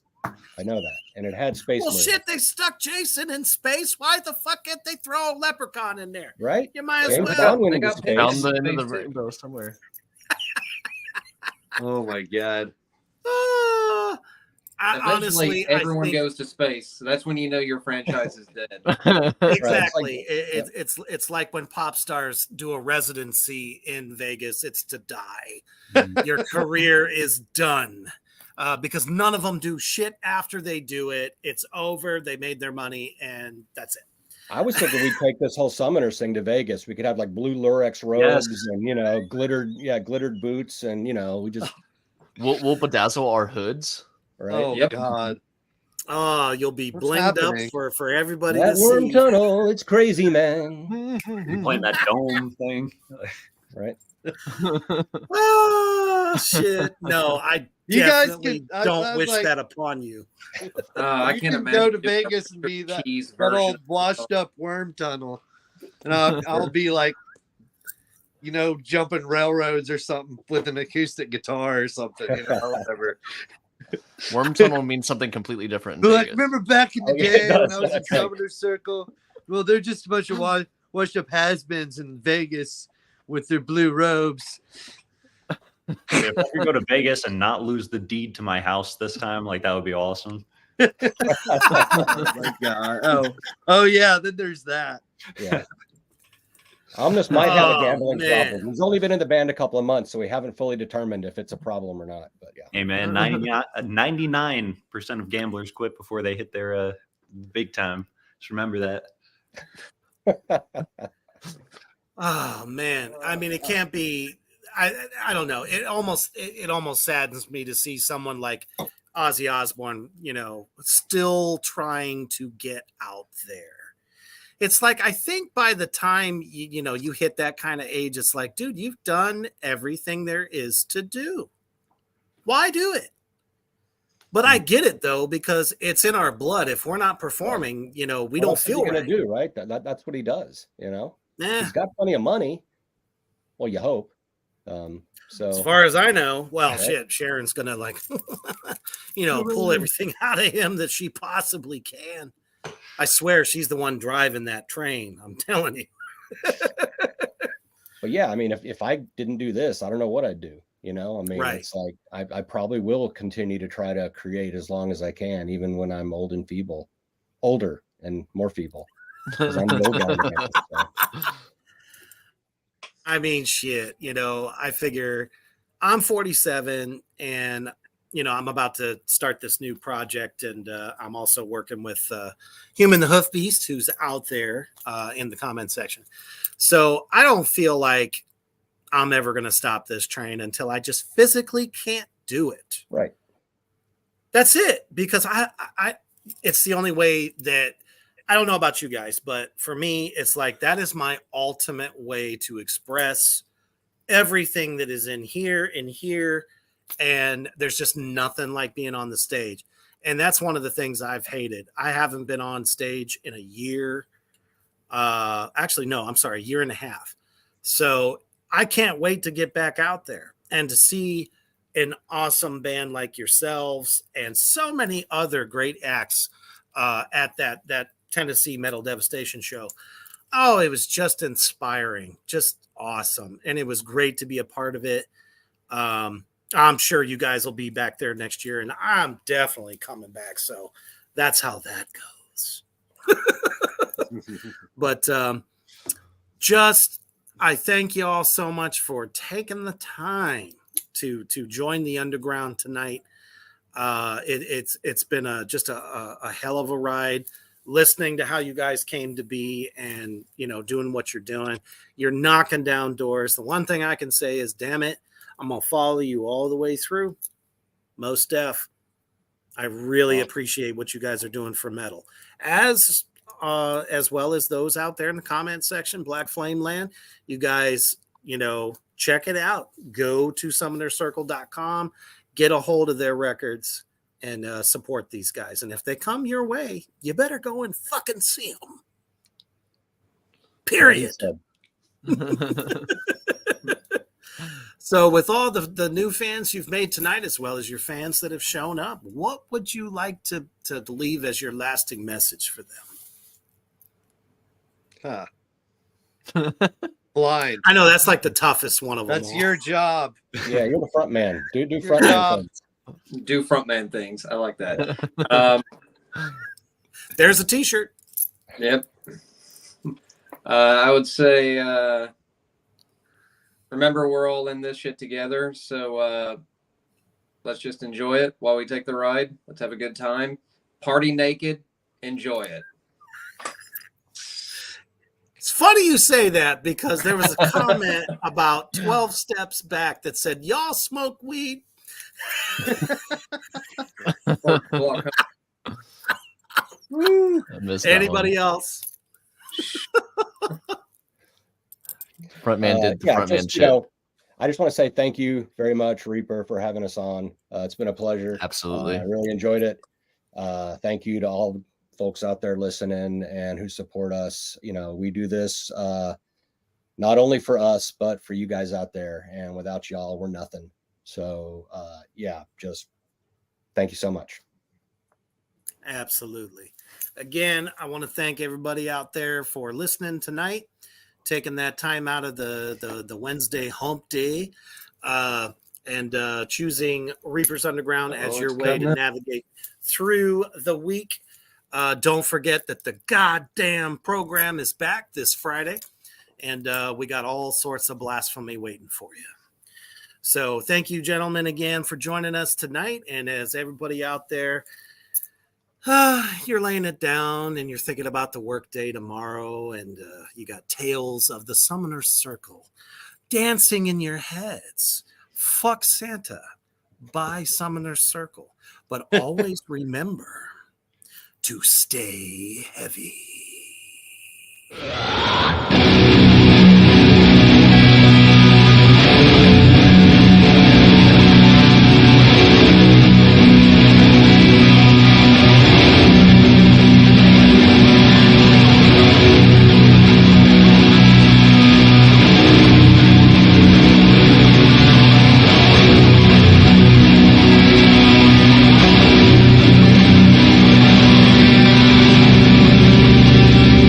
I know that, and it had space Well, marines, shit, they stuck Jason in space. Why the fuck can't they throw a leprechaun in there? right? You might as James well. Bond went They into got space. paid. found the end of the Space rainbow somewhere. Oh my God. Eventually, I everyone think goes to space. So that's when you know your franchise is dead. exactly. Right. It's like when pop stars do a residency in Vegas. It's to die. Your career is done. Because none of them do shit after they do it. It's over. They made their money, and that's it. I was thinking we'd take this whole Summoners thing to Vegas. We could have like blue Lurex robes and glittered boots, and we just We'll bedazzle our hoods. right. Oh Yep. God. Oh, you'll be What's blinged happening? up for everybody That to worm see. tunnel, it's crazy, man. You playing that dome thing? Right? Oh shit! No, I You guys definitely can- I don't was wish like- that upon you. I You can't can imagine. go to doing a Vegas and be that cheese that version. old washed up worm tunnel, and I'll be like, jumping railroads or something with an acoustic guitar or something, whatever. Worm tunnel means something completely different. in But like, Vegas. remember back in the Oh, yeah, day it when does. I was in That's right. Summoner Circle? Well, they're just a bunch of washed up has-beens in Vegas with their blue robes. If I could go to Vegas and not lose the deed to my house this time, like that would be awesome. Oh my God. Oh yeah. Then there's that. Yeah. Omnis might have a Oh, gambling man. problem. He's only been in the band a couple of months, so we haven't fully determined if it's a problem or not. But yeah. Hey man, 99% of gamblers quit before they hit their big time. Just remember that. Oh man, I mean, it can't be. I don't know. It almost saddens me to see someone like Ozzy Osbourne, still trying to get out there. It's like, I think by the time you hit that kind of age, it's like, dude, you've done everything there is to do. Why do it? But I get it though, because it's in our blood. If we're not performing, we don't What's he feel gonna right. do, right? That's what he does. Eh. He's got plenty of money. Well, you hope. So As far as I know, well, Right. shit, Sharon's gonna pull everything out of him that she possibly can. I swear she's the one driving that train. I'm telling you. but yeah, I mean, if I didn't do this, I don't know what I'd do. I mean, Right. it's like I probably will continue to try to create as long as I can, even when I'm older and more feeble. 'Cause I'm an old guy now, so. I mean, shit, I figure I'm 47 and, I'm about to start this new project. And I'm also working with Human the Hoof Beast, who's out there in the comment section. So I don't feel like I'm ever going to stop this train until I just physically can't do it. Right. That's it. Because it's the only way that, I don't know about you guys, but for me, it's like that is my ultimate way to express everything that is in here and here. And there's just nothing like being on the stage. And that's one of the things I've hated. I haven't been on stage in a year. Actually, no, I'm sorry, a year and a half. So I can't wait to get back out there and to see an awesome band like yourselves and so many other great acts at that Tennessee Metal Devastation show. Oh, it was just inspiring, just awesome. And it was great to be a part of it. I'm sure you guys will be back there next year, and I'm definitely coming back. So that's how that goes. But I thank you all so much for taking the time to join the underground tonight. It's been just a hell of a ride. Listening to how you guys came to be, and doing what you're doing, you're knocking down doors. The one thing I can say is, damn it, I'm gonna follow you all the way through. Most def. I really appreciate what you guys are doing for metal, as well as those out there in the comment section. Black Flame Land, you guys, check it out. Go to summonercircle.com, get a hold of their records, and support these guys. And if they come your way, you better go and fucking see them. Period. So with all the new fans you've made tonight, as well as your fans that have shown up, what would you like to leave as your lasting message for them? Blind. I know that's like the toughest one of them. That's your job. Yeah, you're the front man. Do front man things. Do frontman things. I like that. There's a t-shirt. Yep. I would say, remember, we're all in this shit together. So let's just enjoy it while we take the ride. Let's have a good time. Party naked. Enjoy it. It's funny you say that, because there was a comment about 12 steps back that said, y'all smoke weed? Anybody else? Frontman did the frontman shit. I just want to say thank you very much, Reaper, for having us on. It's been a pleasure. Absolutely. I really enjoyed it. Thank you to all the folks out there listening and who support us. We do this not only for us, but for you guys out there. And without y'all, we're nothing. So, just thank you so much. Absolutely. Again, I want to thank everybody out there for listening tonight, taking that time out of the Wednesday hump day, and choosing Reapers Underground as your way to navigate through the week. Don't forget that the goddamn program is back this Friday, and we got all sorts of blasphemy waiting for you. So thank you, gentlemen, again for joining us tonight. And as everybody out there, you're laying it down and you're thinking about the work day tomorrow, and you got Tales of the Summoner's Circle dancing in your heads. Fuck Santa by Summoner's Circle. But always remember to stay heavy.